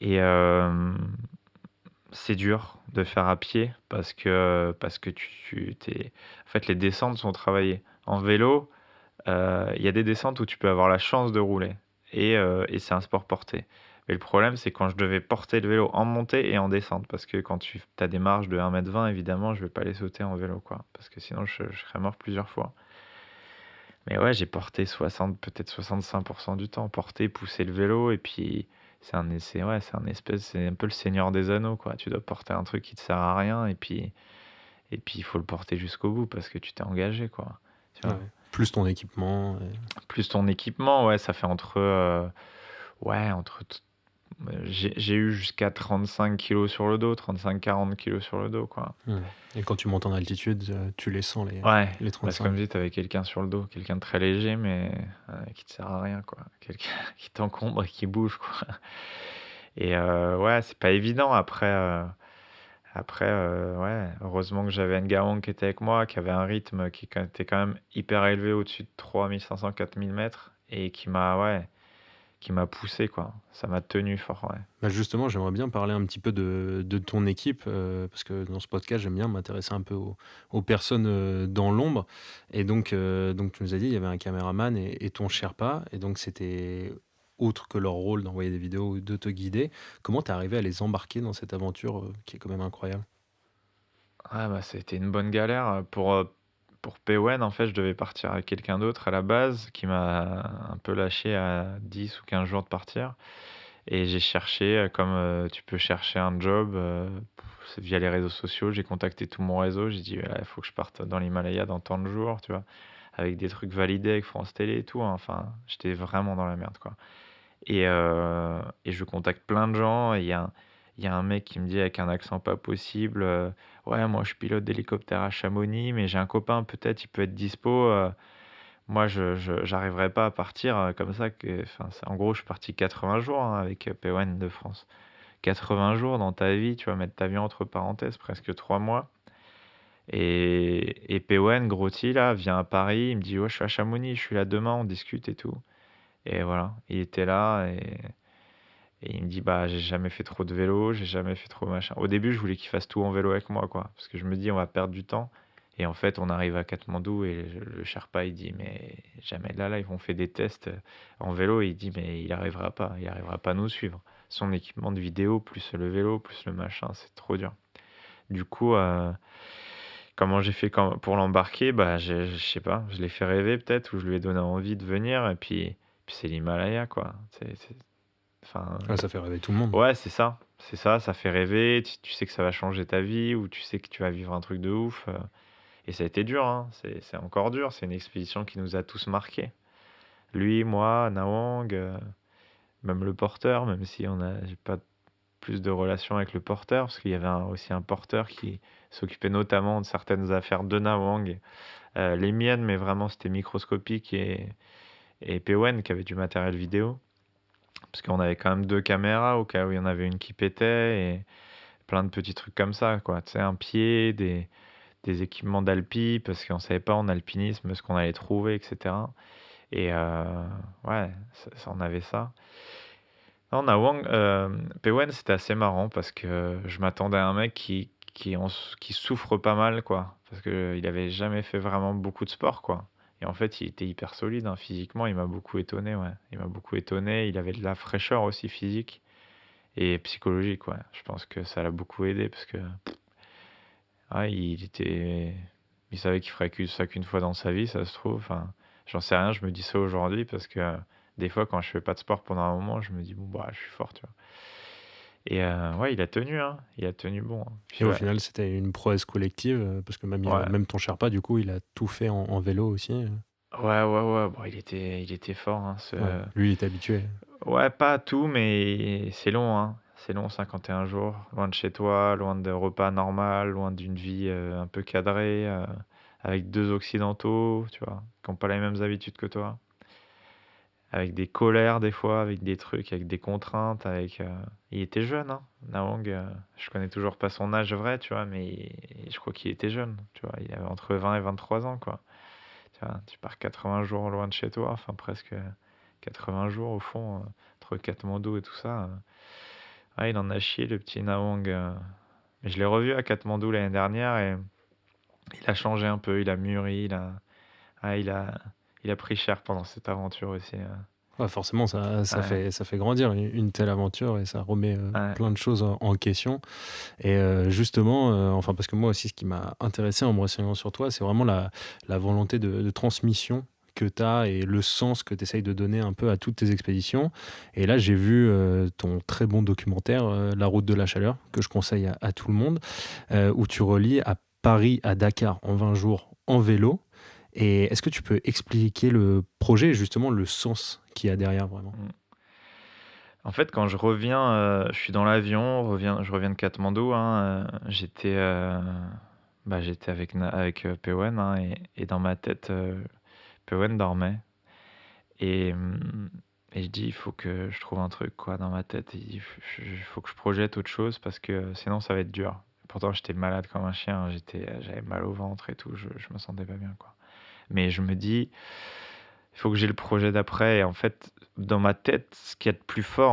Et c'est dur de faire à pied parce que en fait, les descentes sont travaillées. En vélo, il y a des descentes où tu peux avoir la chance de rouler et c'est un sport porté. Mais le problème, c'est quand je devais porter le vélo en montée et en descente. Parce que quand tu as des marges de 1,20 m, évidemment, je vais pas les sauter en vélo, quoi. Parce que sinon, je serais mort plusieurs fois. Mais ouais, j'ai porté 60, peut-être 65% du temps. Porter, pousser le vélo. Et puis, c'est un peu le Seigneur des Anneaux, quoi. Tu dois porter un truc qui te sert à rien. Et puis il faut le porter jusqu'au bout parce que tu t'es engagé, quoi. Tu vois. Ouais. Plus ton équipement. Plus ton équipement, ouais, ça fait j'ai eu jusqu'à 35 kilos sur le dos, 35-40 kilos sur le dos, quoi. Et quand tu montes en altitude, tu les sens, Ouais, les parce que 35. comme je dis, t'avais quelqu'un sur le dos, quelqu'un de très léger, mais qui te sert à rien, quoi. Quelqu'un qui t'encombre et qui bouge, quoi. Et ouais, c'est pas évident. Après, ouais, heureusement que j'avais Ngawang qui était avec moi, qui avait un rythme qui était quand même hyper élevé, au-dessus de 3500-4000 mètres, et qui m'a poussé, quoi. Ça m'a tenu fort, ouais. Bah justement, j'aimerais bien parler un petit peu de ton équipe, parce que dans ce podcast, j'aime bien m'intéresser un peu aux personnes dans l'ombre. Et donc tu nous as dit, il y avait un caméraman et ton Sherpa, et donc c'était autre que leur rôle d'envoyer des vidéos ou de te guider. Comment t'es arrivé à les embarquer dans cette aventure qui est quand même incroyable? Ah bah, c'était une bonne galère. Pour Pwen, en fait, je devais partir avec quelqu'un d'autre à la base, qui m'a un peu lâché à 10 ou 15 jours de partir. Et j'ai cherché, comme tu peux chercher un job c'est via les réseaux sociaux. J'ai contacté tout mon réseau. J'ai dit, il faut que je parte dans l'Himalaya dans tant de jours, tu vois, avec des trucs validés avec France Télé et tout, hein. Enfin, j'étais vraiment dans la merde, quoi. Et je contacte plein de gens. Et il y a un mec qui me dit avec un accent pas possible, ouais, moi je pilote d'hélicoptère à Chamonix, mais j'ai un copain, peut-être il peut être dispo. Moi, j'arriverai pas à partir comme ça. Enfin, en gros, je suis parti 80 jours, hein, avec Pwen de France. 80 jours dans ta vie, tu vas mettre ta vie entre parenthèses, presque 3 mois. Et Pwen, Grotti, là, vient à Paris. Il me dit, ouais, je suis à Chamonix, je suis là demain, on discute et tout. Et voilà, il était là. Et il me dit, bah, j'ai jamais fait trop de vélo, j'ai jamais fait trop machin. Au début, je voulais qu'il fasse tout en vélo avec moi, quoi. Parce que je me dis, on va perdre du temps. Et en fait, on arrive à Katmandou et le Sherpa, il dit, mais jamais de là, ils vont faire des tests en vélo. Et il dit, mais il arrivera pas à nous suivre. Son équipement de vidéo, plus le vélo, plus le machin, c'est trop dur. Du coup, comment j'ai fait pour l'embarquer? Bah, je sais pas, je l'ai fait rêver peut-être, ou je lui ai donné envie de venir. Et puis c'est l'Himalaya, quoi. Enfin, Ouais, ça fait rêver tout le monde. ouais, c'est ça. C'est ça, ça fait rêver. Tu sais que ça va changer ta vie, ou tu sais que tu vas vivre un truc de ouf. Et ça a été dur, hein. C'est encore dur. C'est une expédition qui nous a tous marqués. Lui, moi, Nawang, même le porteur, même si j'ai pas plus de relation avec le porteur, parce qu'il y avait aussi un porteur qui s'occupait notamment de certaines affaires de Nawang. Les miennes, mais vraiment, c'était microscopique. Et Pwen qui avait du matériel vidéo. Parce qu'on avait quand même 2 caméras au cas où il y en avait une qui pétait, et plein de petits trucs comme ça, quoi. Tu sais, un pied, des équipements d'alpi, parce qu'on savait pas en alpinisme ce qu'on allait trouver, etc. Et ouais, on avait ça. Non, Pwen, c'était assez marrant parce que je m'attendais à un mec qui souffre pas mal, quoi. Parce qu'il avait jamais fait vraiment beaucoup de sport, quoi. Et en fait, il était hyper solide, hein. Physiquement, il m'a beaucoup étonné, ouais. Il m'a beaucoup étonné. Il avait de la fraîcheur aussi physique et psychologique, ouais. Je pense que ça l'a beaucoup aidé parce que ouais, il savait qu'il ferait que ça qu'une fois dans sa vie, ça se trouve. Enfin, j'en sais rien, je me dis ça aujourd'hui parce que des fois, quand je fais pas de sport pendant un moment, je me dis, bon, bah, je suis fort, tu vois. Et ouais, il a tenu, hein. Il a tenu bon, hein. Puis Et au ouais, final, c'était une prouesse collective, parce que ouais, même ton Sherpa, du coup, il a tout fait en vélo aussi. ouais, ouais. Bon, il était fort, hein, Ouais. Lui, il est habitué. Ouais, pas à tout, mais c'est long, hein. C'est long, 51 jours, loin de chez toi, loin de repas normal, loin d'une vie un peu cadrée, avec 2 occidentaux, tu vois, qui ont pas les mêmes habitudes que toi. Avec des colères des fois, avec des trucs, avec des contraintes, il était jeune, hein, Nawang, je connais toujours pas son âge vrai, tu vois, mais je crois qu'il était jeune, tu vois, il avait entre 20 et 23 ans, quoi. Tu vois, tu pars 80 jours loin de chez toi, enfin presque 80 jours au fond, entre Katmandou et tout ça. Ah, il en a chié, le petit Nawang. Mais je l'ai revu à Katmandou l'année dernière et il a changé un peu, il a mûri, ah, il a pris cher pendant cette aventure aussi. Ouais, forcément, ça Ouais, fait grandir une telle aventure et ça remet ouais. plein de choses en question. Et justement, enfin, parce que moi aussi, ce qui m'a intéressé en me renseignant sur toi, c'est vraiment la volonté de transmission que tu as et le sens que tu essayes de donner un peu à toutes tes expéditions. Et là, j'ai vu ton très bon documentaire, La route de la chaleur, que je conseille à tout le monde, où tu relis à Paris à Dakar en 20 jours en vélo. Et est-ce que tu peux expliquer le projet et justement le sens qu'il y a derrière vraiment? Mmh. En fait, quand je reviens, je suis dans l'avion, je reviens de Katmandou, hein, j'étais avec Péwen, hein, et dans ma tête, Péwen dormait et et je dis: «Il faut que je trouve un truc, quoi, dans ma tête. Il faut que je projette autre chose parce que sinon ça va être dur». Pourtant j'étais malade comme un chien, hein, j'avais mal au ventre et tout, je me sentais pas bien, quoi. Mais je me dis: «Il faut que j'ai le projet d'après» et en fait, dans ma tête, ce qu'il y a de plus fort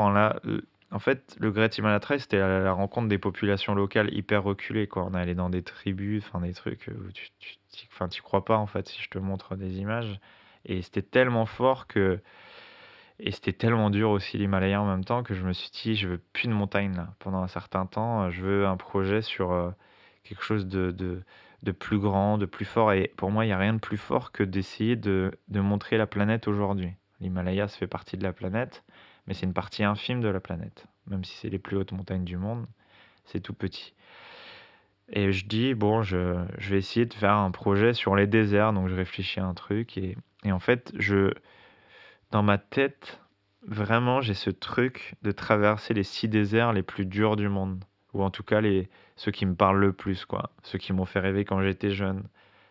en fait, le Great Himalaya Trail, c'était la rencontre des populations locales hyper reculées, quoi. On est allé dans des tribus, enfin des trucs, où tu crois pas, en fait, si je te montre des images et c'était tellement fort que et c'était tellement dur aussi l'Himalaya en même temps que je me suis dit: «Je veux plus de montagne là, pendant un certain temps, je veux un projet sur, quelque chose de plus grand, de plus fort» et pour moi, il y a rien de plus fort que d'essayer de montrer la planète aujourd'hui. L'Himalaya, ça fait partie de la planète, mais c'est une partie infime de la planète. Même si c'est les plus hautes montagnes du monde, c'est tout petit et je dis: «Bon, je vais essayer de faire un projet sur les déserts», donc je réfléchis à un truc et en fait, dans ma tête, vraiment, j'ai ce truc de traverser les 6 déserts les plus durs du monde, ou en tout cas ceux qui me parlent le plus, quoi, ceux qui m'ont fait rêver quand j'étais jeune.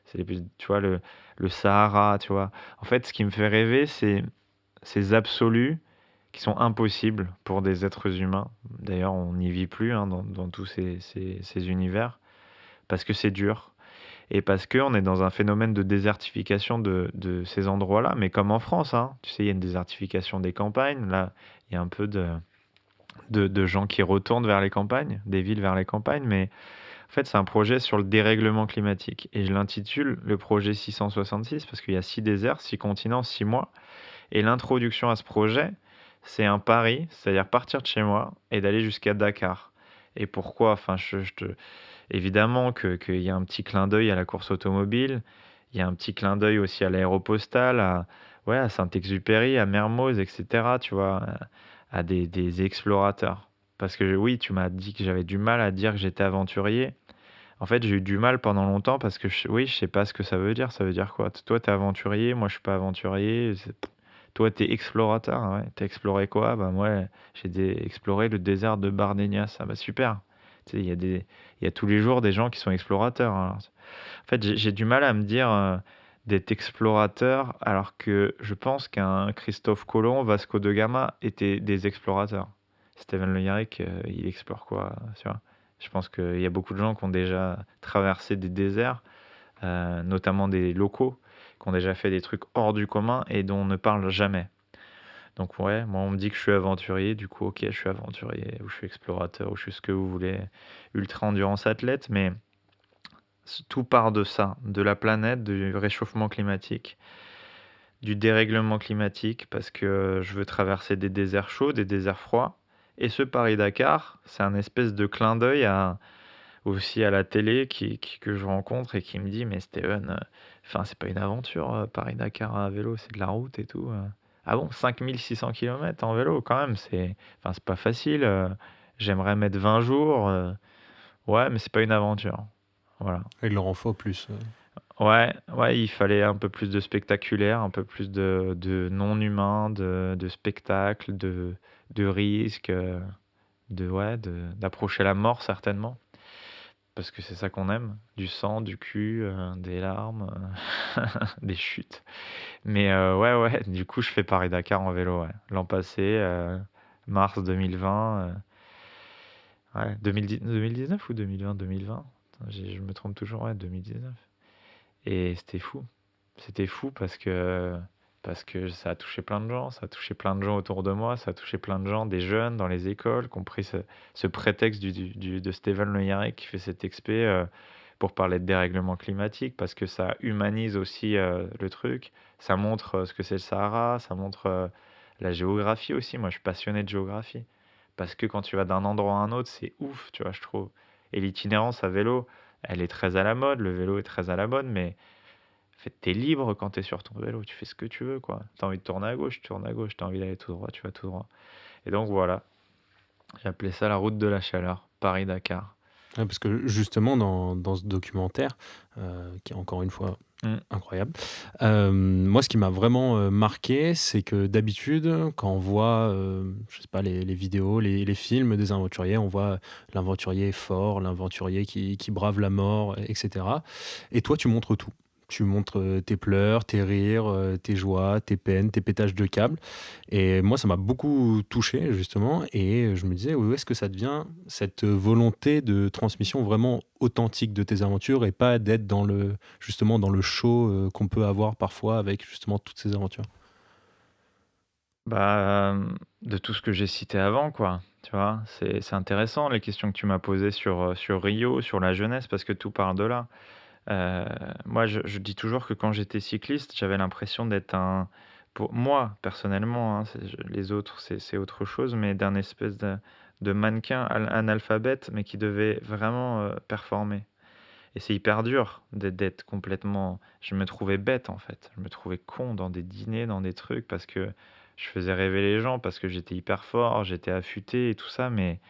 C'est les plus tu vois, le Sahara, tu vois? En fait, ce qui me fait rêver, c'est ces absolus qui sont impossibles pour des êtres humains. D'ailleurs, on n'y vit plus, hein, dans tous ces univers, parce que c'est dur. Et parce qu'on est dans un phénomène de désertification de ces endroits-là, mais comme en France, hein. Tu sais, il y a une désertification des campagnes. Là, il y a un peu de gens qui retournent vers les campagnes, des villes vers les campagnes, mais en fait, c'est un projet sur le dérèglement climatique. Et je l'intitule le projet 666 parce qu'il y a 6 déserts, 6 continents, 6 mois. Et l'introduction à ce projet, c'est un pari, c'est-à-dire partir de chez moi et d'aller jusqu'à Dakar. Et pourquoi? Enfin, évidemment qu'il y a un petit clin d'œil à la course automobile, il y a un petit clin d'œil aussi à l'Aéropostale, ouais, à Saint-Exupéry, à Mermoz, et cetera, tu vois? À des explorateurs. Parce que oui, tu m'as dit que j'avais du mal à dire que j'étais aventurier. En fait, j'ai eu du mal pendant longtemps parce que je sais pas ce que ça veut dire. Ça veut dire quoi? Toi, tu es aventurier, moi je suis pas aventurier, toi, tu es explorateur, ah ouais. Tu as exploré quoi? Bah, moi, exploré le désert de Bardenias. Ah bah, super. Tu sais, il y a tous les jours des gens qui sont explorateurs, hein. En fait, j'ai du mal à me dire, d'être explorateur alors que je pense qu'un Christophe Colomb, Vasco de Gama étaient des explorateurs. Steven Le Yarrick, il explore quoi, tu vois? Je pense qu'il y a beaucoup de gens qui ont déjà traversé des déserts, notamment des locaux, qui ont déjà fait des trucs hors du commun et dont on ne parle jamais. Donc ouais, moi on me dit que je suis aventurier, du coup OK, je suis aventurier ou je suis explorateur ou je suis ce que vous voulez, ultra endurance athlète, mais tout part de ça, de la planète, du réchauffement climatique, du dérèglement climatique parce que je veux traverser des déserts chauds, des déserts froids et ce Paris-Dakar, c'est un espèce de clin d'œil aussi à la télé que je rencontre et qui me dit: «Mais Steven, enfin c'est pas une aventure, Paris-Dakar à vélo, c'est de la route et tout». «Ah bon? 5 600 kilomètres en vélo quand même, c'est pas facile, j'aimerais mettre 20 jours, ouais, mais c'est pas une aventure». Voilà. Il leur en faut plus. Ouais, ouais, il fallait un peu plus de spectaculaire, un peu plus de non humain, de spectacle, de risque, d'approcher la mort certainement. Parce que c'est ça qu'on aime, du sang, du cul, des larmes, des chutes. Mais ouais, ouais, du coup, je fais Paris-Dakar en vélo, ouais. L'an passé, mars 2020, ouais, 2019 ou 2020? 2020. Je me trompe toujours, ouais, 2019 et c'était fou. C'était fou parce que ça a touché plein de gens, ça a touché plein de gens autour de moi, ça a touché plein de gens, des jeunes dans les écoles qui ont pris ce prétexte de Steven Le Yarrick qui fait cette expé, pour parler de dérèglement climatique parce que ça humanise aussi, le truc. Ça montre, ce que c'est le Sahara, ça montre, La géographie aussi, moi je suis passionné de géographie. Parce que quand tu vas d'un endroit à un autre, c'est ouf, tu vois, je trouve. Et l'itinérance à vélo, elle est très à la mode, le vélo est très à la mode, mais en fait, t'es libre quand t'es sur ton vélo, tu fais ce que tu veux, quoi. T'as envie de tourner à gauche, tu tournes à gauche, t'as envie d'aller tout droit, tu vas tout droit. Et donc voilà, j'ai appelé ça la route de la chaleur, Paris-Dakar. Ouais, parce que justement, dans ce documentaire, qui est encore une fois Mm. incroyable, moi, ce qui m'a vraiment marqué, c'est que d'habitude, quand on voit, je sais pas, les vidéos, les films des aventuriers, on voit l'aventurier fort, l'aventurier qui brave la mort, etc. Et toi, tu montres tout. Tu montres tes pleurs, tes rires, tes joies, tes peines, tes pétages de câbles. Et moi, ça m'a beaucoup touché, justement. Et je me disais, où est-ce que ça devient cette volonté de transmission vraiment authentique de tes aventures et pas d'être justement dans le show qu'on peut avoir parfois avec justement toutes ces aventures. Bah, de tout ce que j'ai cité avant, quoi. Tu vois, c'est intéressant les questions que tu m'as posées sur Rio, sur la jeunesse, parce que tout part de là. Moi, je dis toujours que quand j'étais cycliste, j'avais l'impression d'être pour moi, personnellement, hein, les autres, c'est autre chose, mais d'un espèce de mannequin analphabète, mais qui devait vraiment performer. Et c'est hyper dur d'être complètement. Je me trouvais bête, en fait. Je me trouvais con dans des dîners, dans des trucs, parce que je faisais rêver les gens, parce que j'étais hyper fort, j'étais affûté et tout ça, mais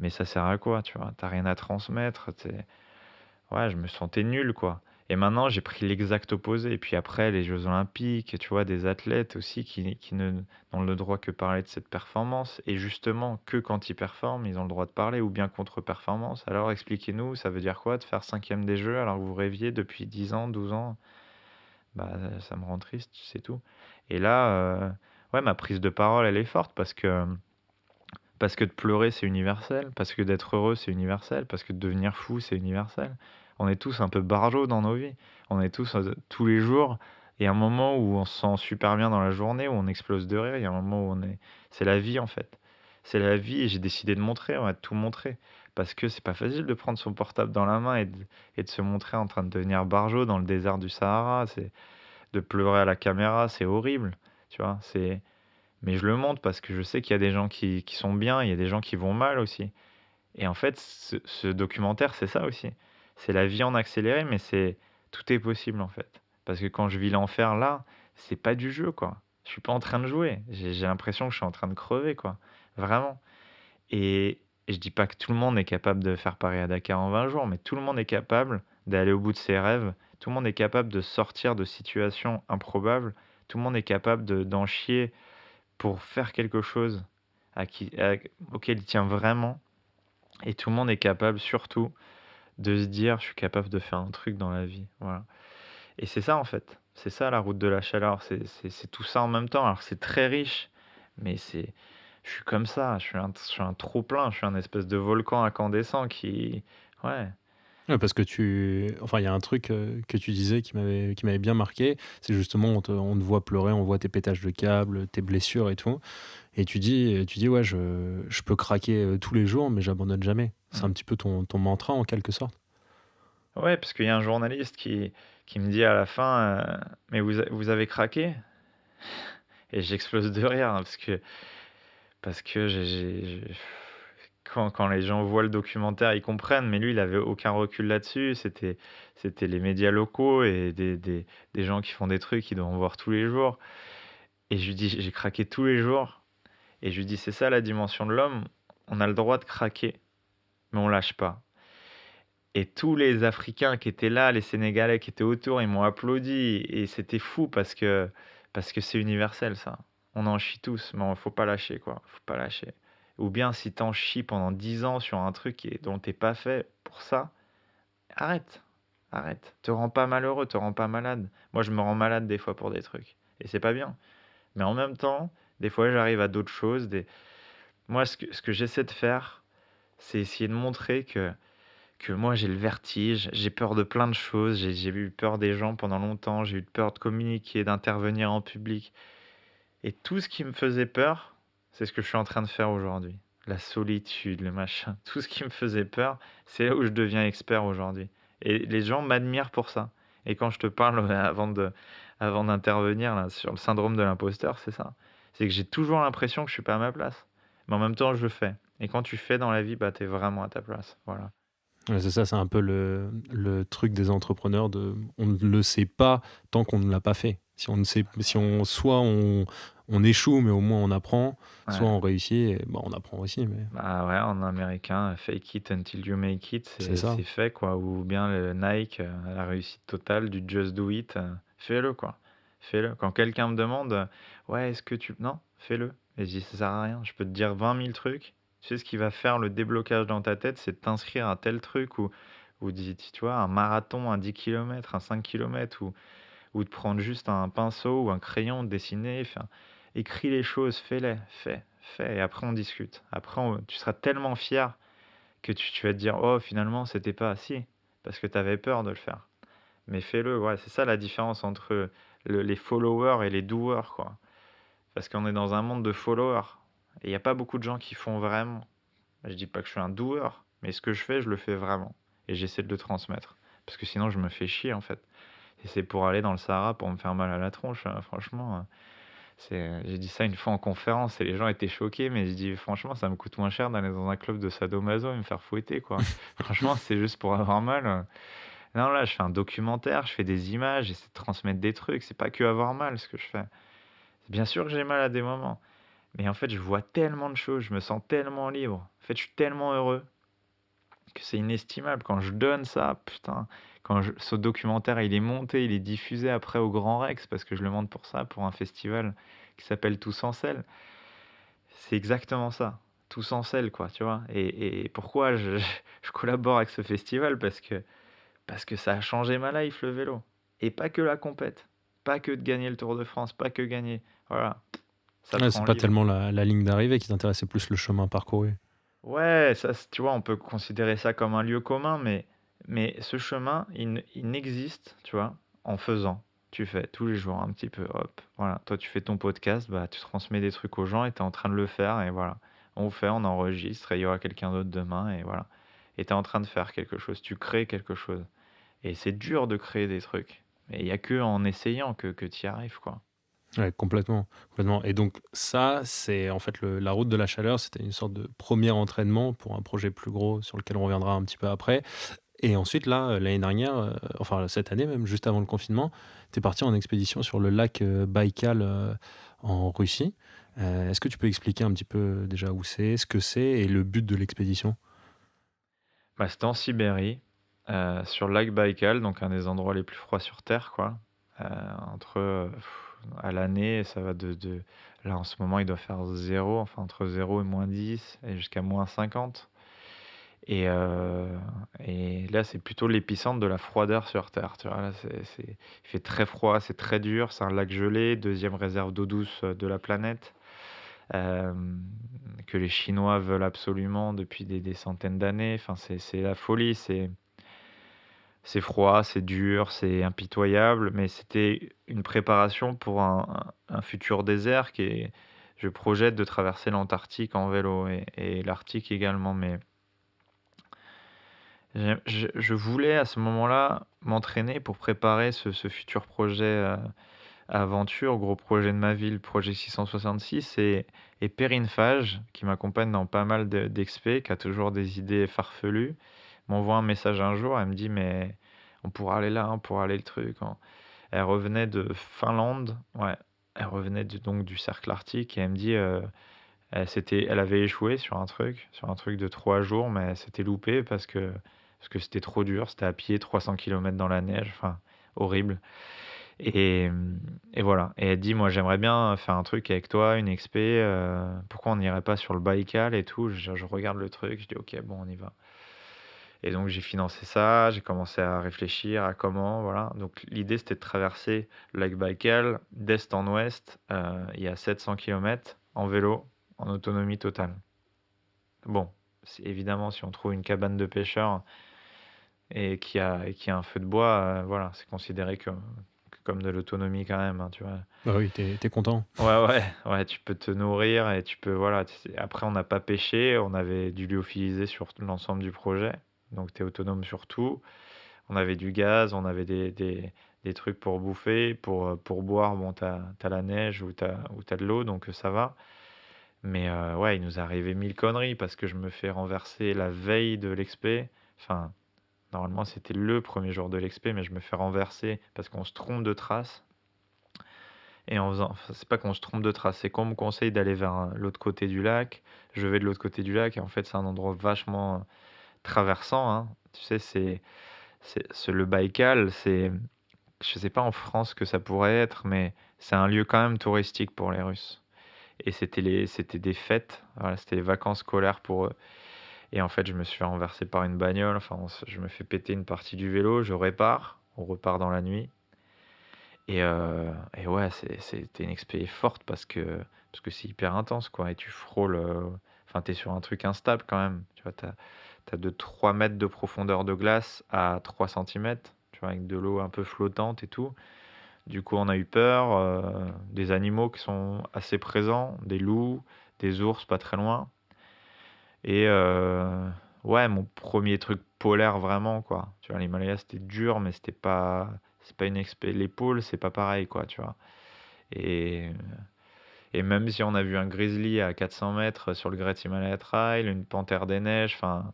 ça sert à quoi, tu vois? T'as rien à transmettre, ouais, je me sentais nul, quoi. Et maintenant, j'ai pris l'exact opposé. Et puis après, les Jeux Olympiques, tu vois, des athlètes aussi qui ne n'ont le droit que parler de cette performance. Et justement, que quand ils performent, ils ont le droit de parler, ou bien contre-performance. Alors expliquez-nous, ça veut dire quoi de faire cinquième des Jeux alors que vous rêviez depuis 10 ans, 12 ans? Bah, ça me rend triste, c'est tout. Et là, ouais, ma prise de parole, elle est forte parce que de pleurer, c'est universel, parce que d'être heureux, c'est universel, parce que de devenir fou, c'est universel. On est tous un peu barjots dans nos vies. On est tous, tous les jours, il y a un moment où on se sent super bien dans la journée, où on explose de rire, il y a un moment où on est... C'est la vie, en fait. C'est la vie et j'ai décidé de montrer, on va tout montrer. Parce que c'est pas facile de prendre son portable dans la main et de se montrer en train de devenir barjot dans le désert du Sahara. C'est de pleurer à la caméra, c'est horrible, tu vois. Mais je le montre parce que je sais qu'il y a des gens qui sont bien, il y a des gens qui vont mal aussi. Et en fait, ce documentaire, c'est ça aussi. C'est la vie en accéléré, mais tout est possible en fait. Parce que quand je vis l'enfer là, c'est pas du jeu quoi. Je suis pas en train de jouer. J'ai l'impression que je suis en train de crever quoi. Vraiment. Et je dis pas que tout le monde est capable de faire Paris à Dakar en 20 jours, mais tout le monde est capable d'aller au bout de ses rêves. Tout le monde est capable de sortir de situations improbables. Tout le monde est capable d'en chier pour faire quelque chose auquel il tient vraiment. Et tout le monde est capable, surtout, de se dire, je suis capable de faire un truc dans la vie. Voilà. Et c'est ça, en fait. C'est ça, la route de la chaleur. C'est tout ça en même temps. Alors, c'est très riche, mais je suis comme ça. Je suis un trop-plein. Je suis un espèce de volcan incandescent qui... Ouais. Ouais, parce que enfin, il y a un truc que tu disais qui m'avait bien marqué, c'est justement on te voit pleurer, on voit tes pétages de câbles, tes blessures et tout, et tu dis ouais, je peux craquer tous les jours, mais j'abandonne jamais. C'est un Mm. petit peu ton mantra en quelque sorte. Ouais, parce qu'il y a un journaliste qui me dit à la fin, mais vous avez craqué? Et j'explose de rire, hein, parce que quand les gens voient le documentaire, ils comprennent, mais lui, il avait aucun recul là-dessus. C'était les médias locaux et des gens qui font des trucs qu'ils doivent voir tous les jours. Et je lui dis, j'ai craqué tous les jours. Et je lui dis, c'est ça la dimension de l'homme. On a le droit de craquer, mais on lâche pas. Et tous les Africains qui étaient là, les Sénégalais qui étaient autour, ils m'ont applaudi. Et c'était fou parce que c'est universel, ça. On en chie tous, mais faut pas lâcher, quoi. Faut pas lâcher. Ou bien si t'en chies pendant 10 ans sur un truc dont t'es pas fait pour ça, arrête. Arrête. Te rends pas malheureux, te rends pas malade. Moi, je me rends malade des fois pour des trucs. Et c'est pas bien. Mais en même temps, des fois, j'arrive à d'autres choses. Moi, ce que j'essaie de faire, c'est essayer de montrer que moi j'ai le vertige, j'ai peur de plein de choses, j'ai eu peur des gens pendant longtemps, j'ai eu peur de communiquer, d'intervenir en public. Et tout ce qui me faisait peur, c'est ce que je suis en train de faire aujourd'hui. La solitude, le machin, tout ce qui me faisait peur, c'est là où je deviens expert aujourd'hui. Et les gens m'admirent pour ça. Et quand je te parle avant d'intervenir là, sur le syndrome de l'imposteur, c'est ça. C'est que j'ai toujours l'impression que je suis pas à ma place. Mais en même temps, je le fais. Et quand tu fais dans la vie, bah, tu es vraiment à ta place. Voilà. Ouais, c'est ça, c'est un peu le truc des entrepreneurs on ne le sait pas tant qu'on ne l'a pas fait. Soit on échoue, mais au moins on apprend, soit Ouais. on réussit, et on apprend aussi, mais Bah ouais, en américain, fake it until you make it, c'est ça. c'est fait, quoi. Ou bien le Nike, la réussite totale du just do it, fais-le, quoi. Fais-le. Quand quelqu'un me demande, ouais, est-ce que tu. Non, fais-le. Et je dis, ça sert à rien. Je peux te dire 20 000 trucs. Tu sais ce qui va faire le déblocage dans ta tête, c'est de t'inscrire à tel truc ou tu vois, un marathon, un 10 km, un 5 km, ou de prendre juste un pinceau ou un crayon, de dessiner, enfin, écris les choses, fais-les, fais, et après on discute. Après, tu seras tellement fier que tu vas te dire, oh, finalement, c'était pas assez, parce que tu avais peur de le faire. Mais fais-le, ouais, c'est ça la différence entre les followers et les doers, quoi. Parce qu'on est dans un monde de followers, et il n'y a pas beaucoup de gens qui font vraiment. Je dis pas que je suis un doer, mais ce que je fais, je le fais vraiment, et j'essaie de le transmettre. Parce que sinon, je me fais chier, en fait. Et c'est pour aller dans le Sahara pour me faire mal à la tronche, franchement. J'ai dit ça une fois en conférence et les gens étaient choqués, mais je dis franchement, ça me coûte moins cher d'aller dans un club de sadomaso et me faire fouetter, quoi. Franchement, c'est juste pour avoir mal. Non, là, je fais un documentaire, je fais des images, j'essaie de transmettre des trucs. C'est pas que avoir mal ce que je fais. Bien sûr que j'ai mal à des moments, mais en fait, je vois tellement de choses, je me sens tellement libre. En fait, je suis tellement heureux que c'est inestimable. Quand je donne ça, putain, ce documentaire, il est monté, il est diffusé après au Grand Rex, parce que je le monte pour ça, pour un festival qui s'appelle Tous en Selle. C'est exactement ça, Tous en Selle, quoi, tu vois. Et pourquoi je collabore avec ce festival? Parce que ça a changé ma life, le vélo. Et pas que la compète, pas que de gagner le Tour de France, pas que gagner. Voilà, ça te Ouais, rend c'est pas libre. tellement la ligne d'arrivée qui t'intéresse, c'est plus le chemin parcouru. Ouais, ça, tu vois, on peut considérer ça comme un lieu commun, mais ce chemin, il n'existe, tu vois, en faisant. Tu fais tous les jours un petit peu, hop, voilà. Toi, tu fais ton podcast, bah, tu transmets des trucs aux gens et tu es en train de le faire, et voilà. On fait, on enregistre, et il y aura quelqu'un d'autre demain, et voilà. Et tu es en train de faire quelque chose, tu crées quelque chose. Et c'est dur de créer des trucs. Mais il n'y a que en essayant que tu y arrives, quoi. Ouais, complètement, complètement. Et donc ça, c'est en fait la route de la chaleur, c'était une sorte de premier entraînement pour un projet plus gros sur lequel on reviendra un petit peu après. Et ensuite, là, l'année dernière, enfin cette année même, juste avant le confinement, tu es parti en expédition sur le lac Baïkal en Russie. Est-ce que tu peux expliquer un petit peu déjà où c'est, ce que c'est et le but de l'expédition? Bah, c'était en Sibérie, sur le lac Baïkal, donc un des endroits les plus froids sur Terre, quoi. Entre, à l'année, ça va là, en ce moment, il doit faire 0, enfin entre 0 et -10 et jusqu'à -50. Et là, c'est plutôt l'épicentre de la froideur sur Terre, tu vois? Là, il fait très froid, c'est très dur, c'est un lac gelé, deuxième réserve d'eau douce, de la planète, que les Chinois veulent absolument depuis des centaines d'années. Enfin, c'est la folie, c'est froid, c'est dur, c'est impitoyable, mais c'était une préparation pour un futur désert je projette de traverser l'Antarctique en vélo et l'Arctique également, mais je voulais à ce moment-là m'entraîner pour préparer ce futur projet, aventure, gros projet de ma vie, le projet 666, et Perrine Fage, qui m'accompagne dans pas mal d'expés, qui a toujours des idées farfelues, m'envoie un message un jour, elle me dit: «Mais on pourra aller là, on pourra aller le truc, hein». Elle revenait de Finlande, ouais, elle revenait donc du cercle arctique, et elle me dit, elle avait échoué sur un truc de 3 jours, mais elle s'était loupée parce que c'était trop dur, c'était à pied 300 kilomètres dans la neige, enfin horrible. Et voilà, et elle dit: «Moi, j'aimerais bien faire un truc avec toi, une expé, pourquoi on n'irait pas sur le Baïkal et tout?» Je regarde le truc, je dis: «OK, bon, on y va». Et donc j'ai financé ça, j'ai commencé à réfléchir à comment, voilà. Donc l'idée, c'était de traverser le lac Baïkal d'est en ouest, il y a 700 kilomètres en vélo, en autonomie totale. Bon, évidemment, si on trouve une cabane de pêcheurs et qui a un feu de bois, voilà, c'est considéré comme de l'autonomie quand même, hein, tu vois? Bah oui, t'es content. Ouais, ouais, ouais, tu peux te nourrir et tu peux, voilà. Après, on n'a pas pêché, on avait du lyophilisé sur l'ensemble du projet, donc tu es autonome sur tout. On avait du gaz, on avait des trucs pour bouffer, pour boire, bon, t'as la neige ou t'as de l'eau, donc ça va. Mais ouais, il nous est arrivé 1000 conneries parce que je me fais renverser la veille de l'expé. Enfin, normalement, c'était le premier jour de l'expé, mais je me fais renverser parce qu'on se trompe de trace. Et enfin, c'est pas qu'on se trompe de trace, c'est qu'on me conseille d'aller vers l'autre côté du lac. Je vais de l'autre côté du lac et en fait, c'est un endroit vachement traversant, hein. Tu sais, le Baïkal, je sais pas en France ce que ça pourrait être, mais c'est un lieu quand même touristique pour les Russes. Et c'était des fêtes, voilà, c'était les vacances scolaires pour eux. Et en fait, je me suis fait renverser par une bagnole. Enfin, je me fais péter une partie du vélo, je répare, on repart dans la nuit. Et ouais, c'était une expé forte parce que c'est hyper intense, quoi. Et tu frôles, enfin, t'es sur un truc instable quand même. Tu vois, t'as de 3 mètres de profondeur de glace à 3 centimètres, tu vois, avec de l'eau un peu flottante et tout. Du coup, on a eu peur, des animaux qui sont assez présents, des loups, des ours pas très loin. Et ouais, mon premier truc polaire vraiment, quoi. Tu vois, l'Himalaya, c'était dur, mais c'est pas une expé. Les pôles, c'est pas pareil, quoi, tu vois. Et, et même si on a vu un grizzly à 400 mètres sur le Great Himalaya Trail, une panthère des neiges, enfin,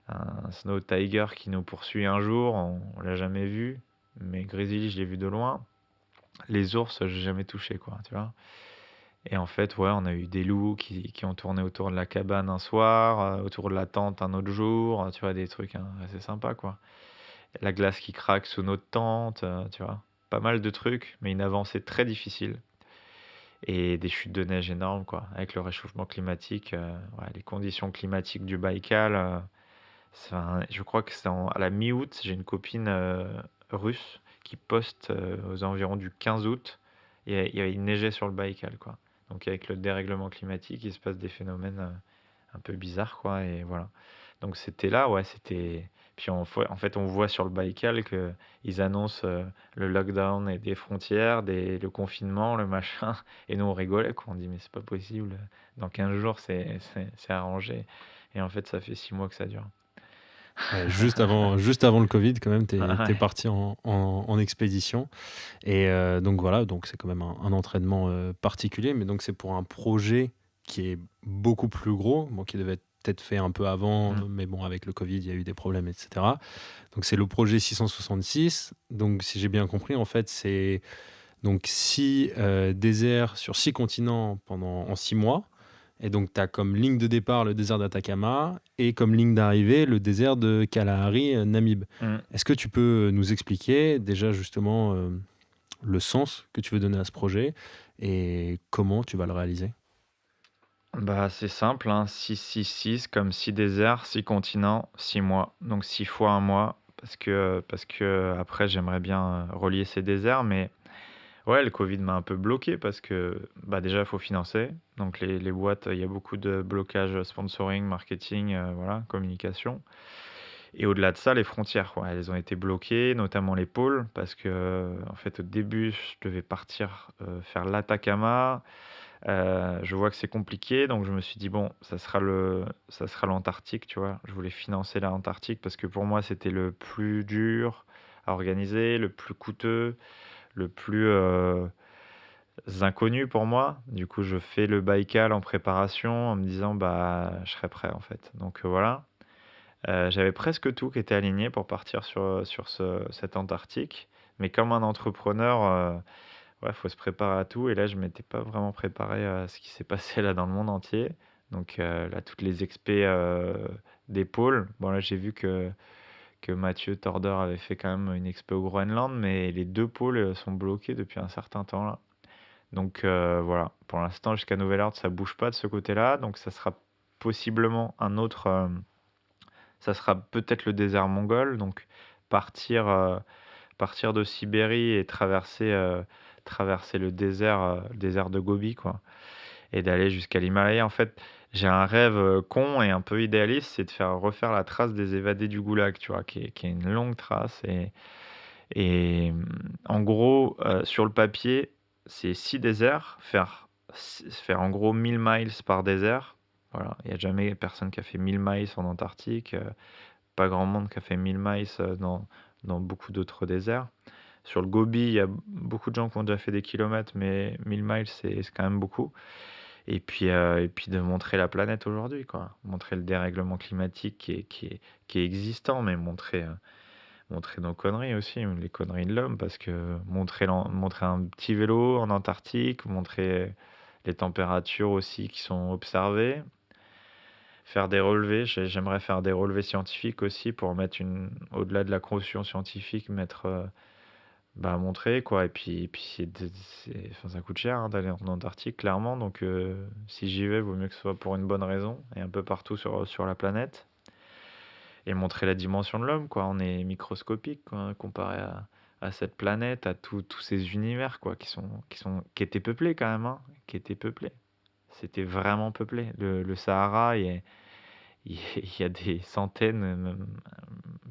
un snow tiger qui nous poursuit un jour, on l'a jamais vu. Mais grizzly, je l'ai vu de loin. Les ours, j'ai jamais touché, quoi, tu vois. Et en fait, ouais, on a eu des loups qui ont tourné autour de la cabane un soir, autour de la tente un autre jour, tu vois, des trucs assez sympas, quoi. La glace qui craque sous notre tente, tu vois. Pas mal de trucs, mais une avancée très difficile. Et des chutes de neige énormes, quoi. Avec le réchauffement climatique, ouais, les conditions climatiques du Baïkal, je crois que c'est à la mi-août, j'ai une copine russe qui poste aux environs du 15 août. Il neigeait sur le Baïkal, quoi. Donc avec le dérèglement climatique, il se passe des phénomènes un peu bizarres, quoi. Et voilà. Donc c'était là, ouais, c'était. Puis en fait, on voit sur le Baïkal qu'ils annoncent le lockdown et des frontières, le confinement, le machin. Et nous, on rigolait, quoi. On dit, mais c'est pas possible. Dans 15 jours, c'est arrangé. Et en fait, ça fait 6 mois que ça dure. Ouais, juste avant le Covid, quand même, t'es Ouais. parti en expédition. Et donc voilà, donc c'est quand même un entraînement particulier, mais donc c'est pour un projet qui est beaucoup plus gros, bon, qui devait être peut-être fait un peu avant, mais bon, avec le Covid, il y a eu des problèmes, etc. Donc c'est le projet 666. Donc si j'ai bien compris, en fait, c'est donc 6 déserts sur 6 continents en 6 mois. Et donc, tu as comme ligne de départ le désert d'Atacama et comme ligne d'arrivée le désert de Kalahari, Namib. Mm. Est-ce que tu peux nous expliquer déjà justement le sens que tu veux donner à ce projet et comment tu vas le réaliser? Bah, c'est simple, hein, 6 comme 6 déserts, 6 continents, 6 mois. Donc 6 fois un mois, parce que après, j'aimerais bien relier ces déserts, mais ouais, le Covid m'a un peu bloqué parce que bah, déjà, il faut financer. Donc les boîtes, il y a beaucoup de blocage sponsoring, marketing, voilà, communication. Et au-delà de ça, les frontières, quoi, elles ont été bloquées, notamment les pôles, parce que en fait, au début, je devais partir faire l'Atacama. Je vois que c'est compliqué, donc je me suis dit, bon, ça sera l'Antarctique, tu vois. Je voulais financer l'Antarctique parce que pour moi, c'était le plus dur à organiser, le plus coûteux, le plus inconnu pour moi. Du coup, je fais le Baïkal en préparation en me disant, bah, je serai prêt en fait. Donc voilà. J'avais presque tout qui était aligné pour partir sur cette Antarctique. Mais comme un entrepreneur, ouais, faut se préparer à tout. Et là, je m'étais pas vraiment préparé à ce qui s'est passé là dans le monde entier. Donc là, toutes les expés des pôles. Bon, là, j'ai vu que Mathieu Torder avait fait quand même une expo au Groenland, mais les 2 pôles sont bloqués depuis un certain temps là. Donc voilà, pour l'instant, jusqu'à nouvel ordre, ça bouge pas de ce côté-là. Donc ça sera possiblement un autre. Ça sera peut-être le désert mongol. Donc partir, partir de Sibérie et traverser le désert de Gobi, quoi. Et d'aller jusqu'à l'Himalaya. En fait, j'ai un rêve con et un peu idéaliste, c'est de refaire la trace des évadés du Goulag, tu vois, qui est une longue trace. Et en gros, sur le papier, c'est 6 déserts, faire en gros 1000 miles par désert. Voilà, il n'y a jamais personne qui a fait 1000 miles en Antarctique, pas grand monde qui a fait 1000 miles dans beaucoup d'autres déserts. sur le Gobi, il y a beaucoup de gens qui ont déjà fait des kilomètres, mais 1000 miles, c'est quand même beaucoup. Et puis de montrer la planète aujourd'hui, quoi. Montrer le dérèglement climatique qui est existant, mais montrer nos conneries aussi, les conneries de l'homme, parce que montrer un petit vélo en Antarctique, montrer les températures aussi qui sont observées, faire des relevés. J'aimerais faire des relevés scientifiques aussi pour mettre au-delà de la caution scientifique, montrer quoi. Et puis enfin, ça coûte cher d'aller en Antarctique, clairement. Donc si j'y vais, vaut mieux que ce soit pour une bonne raison et un peu partout sur la planète. Et montrer la dimension de l'homme, quoi. On est microscopique, quoi, comparé à cette planète, à tous ces univers, quoi, qui étaient peuplés quand même, hein, qui étaient peuplés. C'était vraiment peuplé. Le Sahara, il y a des centaines, même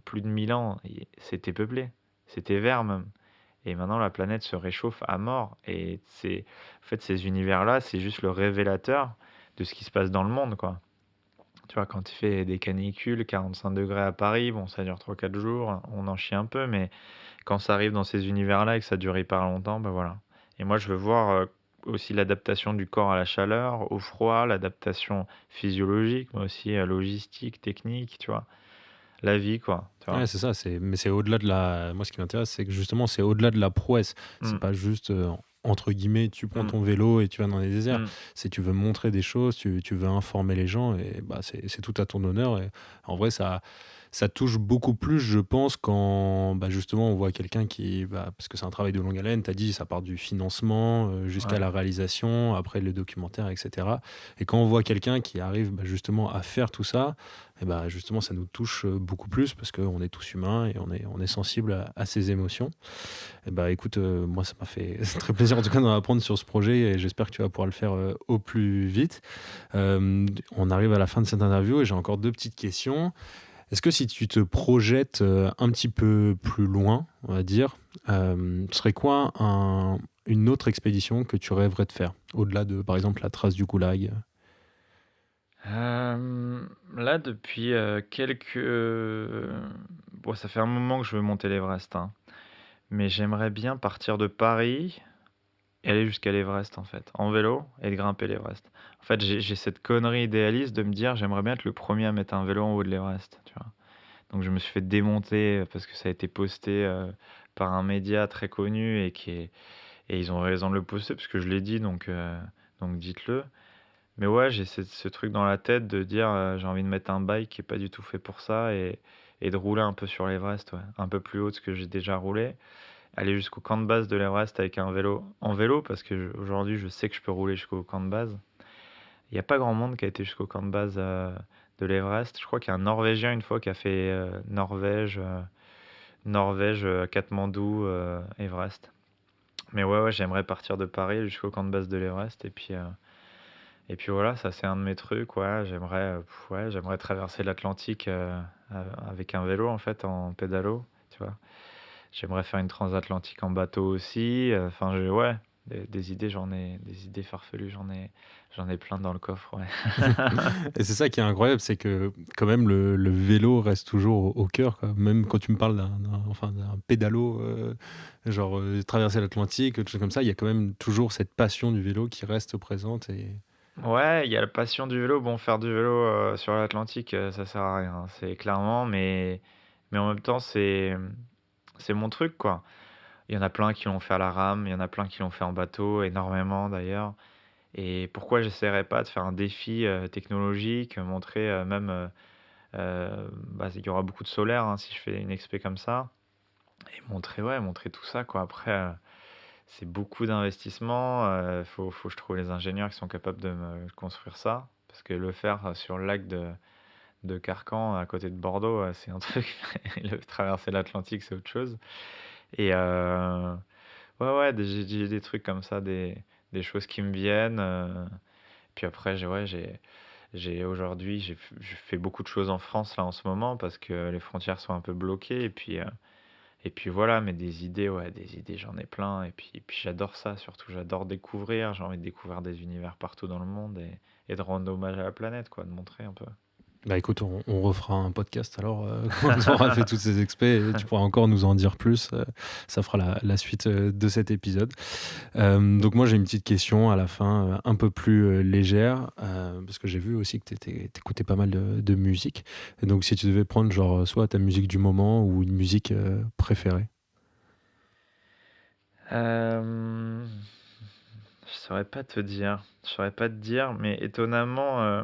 plus de 1000 ans, c'était peuplé. C'était vert même. Et maintenant, la planète se réchauffe à mort. Et en fait, ces univers-là, c'est juste le révélateur de ce qui se passe dans le monde, quoi. Tu vois, quand il fait des canicules, 45 degrés à Paris, bon, ça dure 3-4 jours, on en chie un peu, mais quand ça arrive dans ces univers-là et que ça dure hyper longtemps, voilà. Et moi, je veux voir aussi l'adaptation du corps à la chaleur, au froid, l'adaptation physiologique, mais aussi logistique, technique, tu vois. La vie, quoi, tu vois. Ouais, c'est ça. Mais c'est au-delà de la. Moi, ce qui m'intéresse, c'est que justement, c'est au-delà de la prouesse. C'est Mm. pas juste, entre guillemets, tu prends Mm. ton vélo et tu vas dans les déserts. Mm. C'est tu veux montrer des choses, tu veux informer les gens et c'est tout à ton honneur. Et en vrai, ça touche beaucoup plus, je pense, quand justement on voit quelqu'un qui. Parce que c'est un travail de longue haleine, tu as dit, ça part du financement jusqu'à Ouais. la réalisation, après le documentaire, etc. Et quand on voit quelqu'un qui arrive justement à faire tout ça, et justement, ça nous touche beaucoup plus parce qu'on est tous humains et on est sensible à ces émotions. Et écoute, moi, ça m'a fait très plaisir en tout cas d'en apprendre sur ce projet et j'espère que tu vas pouvoir le faire au plus vite. On arrive à la fin de cette interview et j'ai encore 2 petites questions. Est-ce que si tu te projettes un petit peu plus loin, on va dire, ce serait quoi une autre expédition que tu rêverais de faire, au-delà de, par exemple, la trace du Goulag? Là, depuis bon, ça fait un moment que je veux monter l'Everest, hein. Mais j'aimerais bien partir de Paris et aller jusqu'à l'Everest, en fait, en vélo et de grimper l'Everest. En fait, j'ai cette connerie idéaliste de me dire, j'aimerais bien être le premier à mettre un vélo en haut de l'Everest, tu vois. Donc je me suis fait démonter parce que ça a été posté par un média très connu et ils ont raison de le poster parce que je l'ai dit, donc dites-le. Mais ouais, j'ai ce truc dans la tête de dire j'ai envie de mettre un bike qui est pas du tout fait pour ça et de rouler un peu sur l'Everest, ouais. Un peu plus haut de ce que j'ai déjà roulé. Aller jusqu'au camp de base de l'Everest avec un vélo. En vélo, parce que aujourd'hui, je sais que je peux rouler jusqu'au camp de base. Il n'y a pas grand monde qui a été jusqu'au camp de base de l'Everest. Je crois qu'il y a un Norvégien une fois qui a fait Norvège, Katmandou, Everest. Mais ouais, j'aimerais partir de Paris jusqu'au camp de base de l'Everest. Et puis voilà, ça c'est un de mes trucs. Ouais, j'aimerais traverser l'Atlantique avec un vélo en fait, en pédalo, tu vois. J'aimerais faire une transatlantique en bateau aussi. Enfin, ouais, des idées, des idées farfelues, j'en ai plein dans le coffre, ouais. Et c'est ça qui est incroyable, c'est que quand même le vélo reste toujours au cœur, quoi. Même quand tu me parles d'un pédalo, genre traverser l'Atlantique, quelque chose comme ça, il y a quand même toujours cette passion du vélo qui reste présente. Ouais, il y a la passion du vélo. Bon, faire du vélo sur l'Atlantique, ça sert à rien, c'est clairement, mais en même temps, c'est mon truc, quoi. Il y en a plein qui l'ont fait à la rame, il y en a plein qui l'ont fait en bateau, énormément d'ailleurs. Et pourquoi j'essaierais pas de faire un défi technologique, montrer même, il y aura beaucoup de solaire hein, si je fais une expé comme ça, et montrer tout ça, quoi. Après, c'est beaucoup d'investissement, faut que je trouve les ingénieurs qui sont capables de me construire ça, parce que le faire sur le lac de Carcan, à côté de Bordeaux, c'est un truc, traverser l'Atlantique, c'est autre chose. Et ouais, j'ai des trucs comme ça, des choses qui me viennent. Puis après, aujourd'hui, je fais beaucoup de choses en France là en ce moment parce que les frontières sont un peu bloquées. Et puis voilà, mais des idées, j'en ai plein. Et puis j'adore ça, surtout, j'adore découvrir. J'ai envie de découvrir des univers partout dans le monde et de rendre hommage à la planète, quoi, de montrer un peu. Bah écoute, on refera un podcast alors quand on aura fait toutes ces expés et tu pourras encore nous en dire plus. Ça fera la suite de cet épisode. Donc moi j'ai une petite question à la fin, un peu plus légère, parce que j'ai vu aussi que t'écoutais pas mal de musique. Et donc si tu devais prendre genre soit ta musique du moment ou une musique préférée. Je saurais pas te dire. Je saurais pas te dire, mais étonnamment,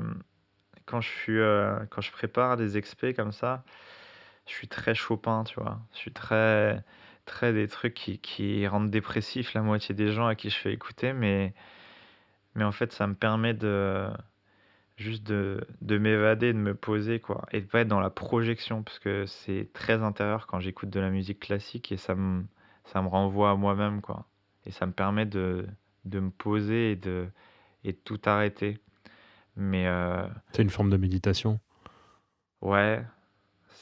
quand je prépare des expés comme ça, je suis très Chopin, tu vois. Je suis très, très des trucs qui rendent dépressif la moitié des gens à qui je fais écouter, mais en fait, ça me permet juste de m'évader, de me poser, quoi, et de pas être dans la projection, parce que c'est très intérieur quand j'écoute de la musique classique et ça me renvoie à moi-même, quoi. Et ça me permet de me poser et de tout arrêter. Mais C'est une forme de méditation. ouais,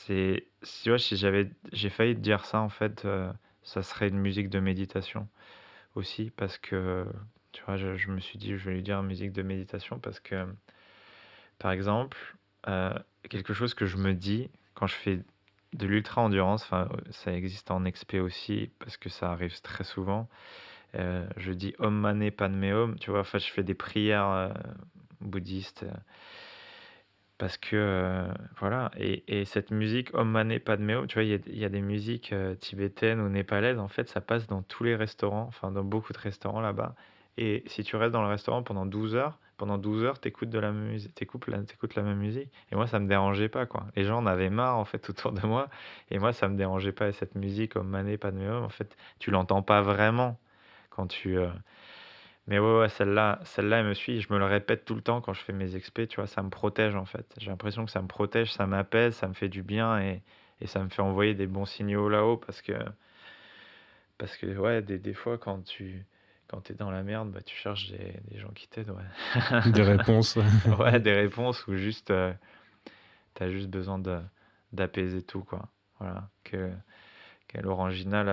tu vois, si j'ai failli te dire ça, en fait, ça serait une musique de méditation aussi, parce que, tu vois, je me suis dit, je vais lui dire musique de méditation, parce que, par exemple, euh, quelque chose que je me dis quand je fais de l'ultra-endurance, enfin, ça existe en expé aussi, parce que ça arrive très souvent. Je dis Om Mani Padme Hum, tu vois, enfin, je fais des prières bouddhistes, parce que, voilà, et cette musique Om Mani Padme Hum, tu vois, il y a des musiques tibétaines ou népalaises, en fait, ça passe dans tous les restaurants, enfin, dans beaucoup de restaurants là-bas. Et si tu restes dans le restaurant pendant 12 heures, t'écoutes de la musique, t'écoutes la même musique. Et moi, ça me dérangeait pas, quoi. Les gens en avaient marre, en fait, autour de moi. Et moi, ça me dérangeait pas. Et cette musique, Om Mani Padme Hum, en fait, tu l'entends pas vraiment quand tu. Mais ouais, celle-là, elle me suit. Je me le répète tout le temps quand je fais mes expés. Tu vois, ça me protège, en fait. J'ai l'impression que ça me protège, ça m'apaise, ça me fait du bien et ça me fait envoyer des bons signaux là-haut, parce que ouais, des fois, quand t'es dans la merde, bah, tu cherches des gens qui t'aident, ouais. Des réponses. Ouais, des réponses, ou juste t'as juste besoin d'apaiser tout, quoi. Voilà. Que l'Orangina,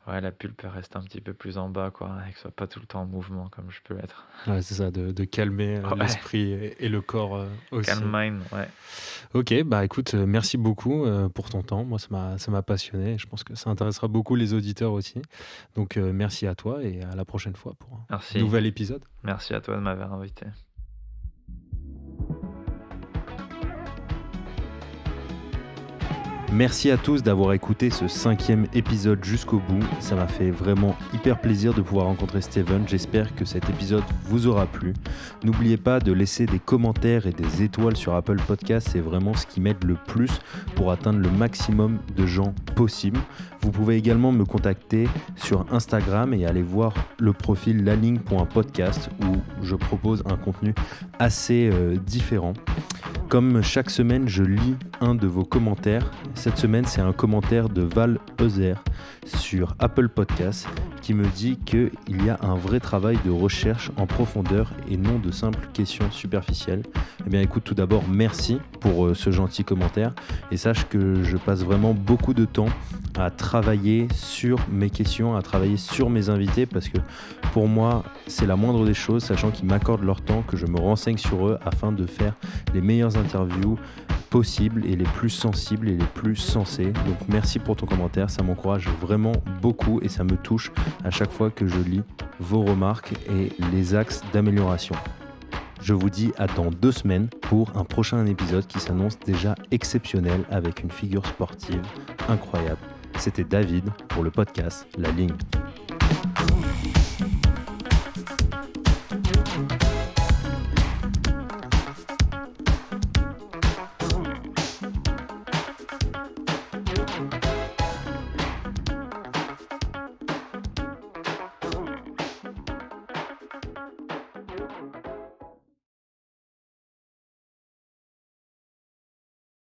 la pulpe reste un petit peu plus en bas, quoi, et que ce soit pas tout le temps en mouvement comme je peux l'être. Ouais, c'est ça, de calmer Ouais. l'esprit et le corps aussi. Calm mind, ouais. Ok, bah écoute, merci beaucoup pour ton temps. Moi, ça m'a passionné. Je pense que ça intéressera beaucoup les auditeurs aussi. Donc, merci à toi et à la prochaine fois pour un Merci. nouvel épisode. Merci à toi de m'avoir invité. Merci à tous d'avoir écouté ce 5e épisode jusqu'au bout. Ça m'a fait vraiment hyper plaisir de pouvoir rencontrer Steven. J'espère que cet épisode vous aura plu. N'oubliez pas de laisser des commentaires et des étoiles sur Apple Podcast. C'est vraiment ce qui m'aide le plus pour atteindre le maximum de gens possible. Vous pouvez également me contacter sur Instagram et aller voir le profil laligne.podcast où je propose un contenu assez différent. Comme chaque semaine, je lis un de vos commentaires. Cette semaine, c'est un commentaire de Val Euser sur Apple Podcasts qui me dit qu'il y a un vrai travail de recherche en profondeur et non de simples questions superficielles. Eh bien, écoute, tout d'abord, merci pour ce gentil commentaire et sache que je passe vraiment beaucoup de temps à travailler sur mes questions, à travailler sur mes invités parce que pour moi, c'est la moindre des choses, sachant qu'ils m'accordent leur temps, que je me renseigne sur eux afin de faire les meilleures interviews possibles et les plus sensibles et les plus sensées. Donc merci pour ton commentaire, ça m'encourage vraiment beaucoup et ça me touche à chaque fois que je lis vos remarques et les axes d'amélioration. Je vous dis à dans 2 semaines pour un prochain épisode qui s'annonce déjà exceptionnel avec une figure sportive incroyable. C'était David pour le podcast La Ligne.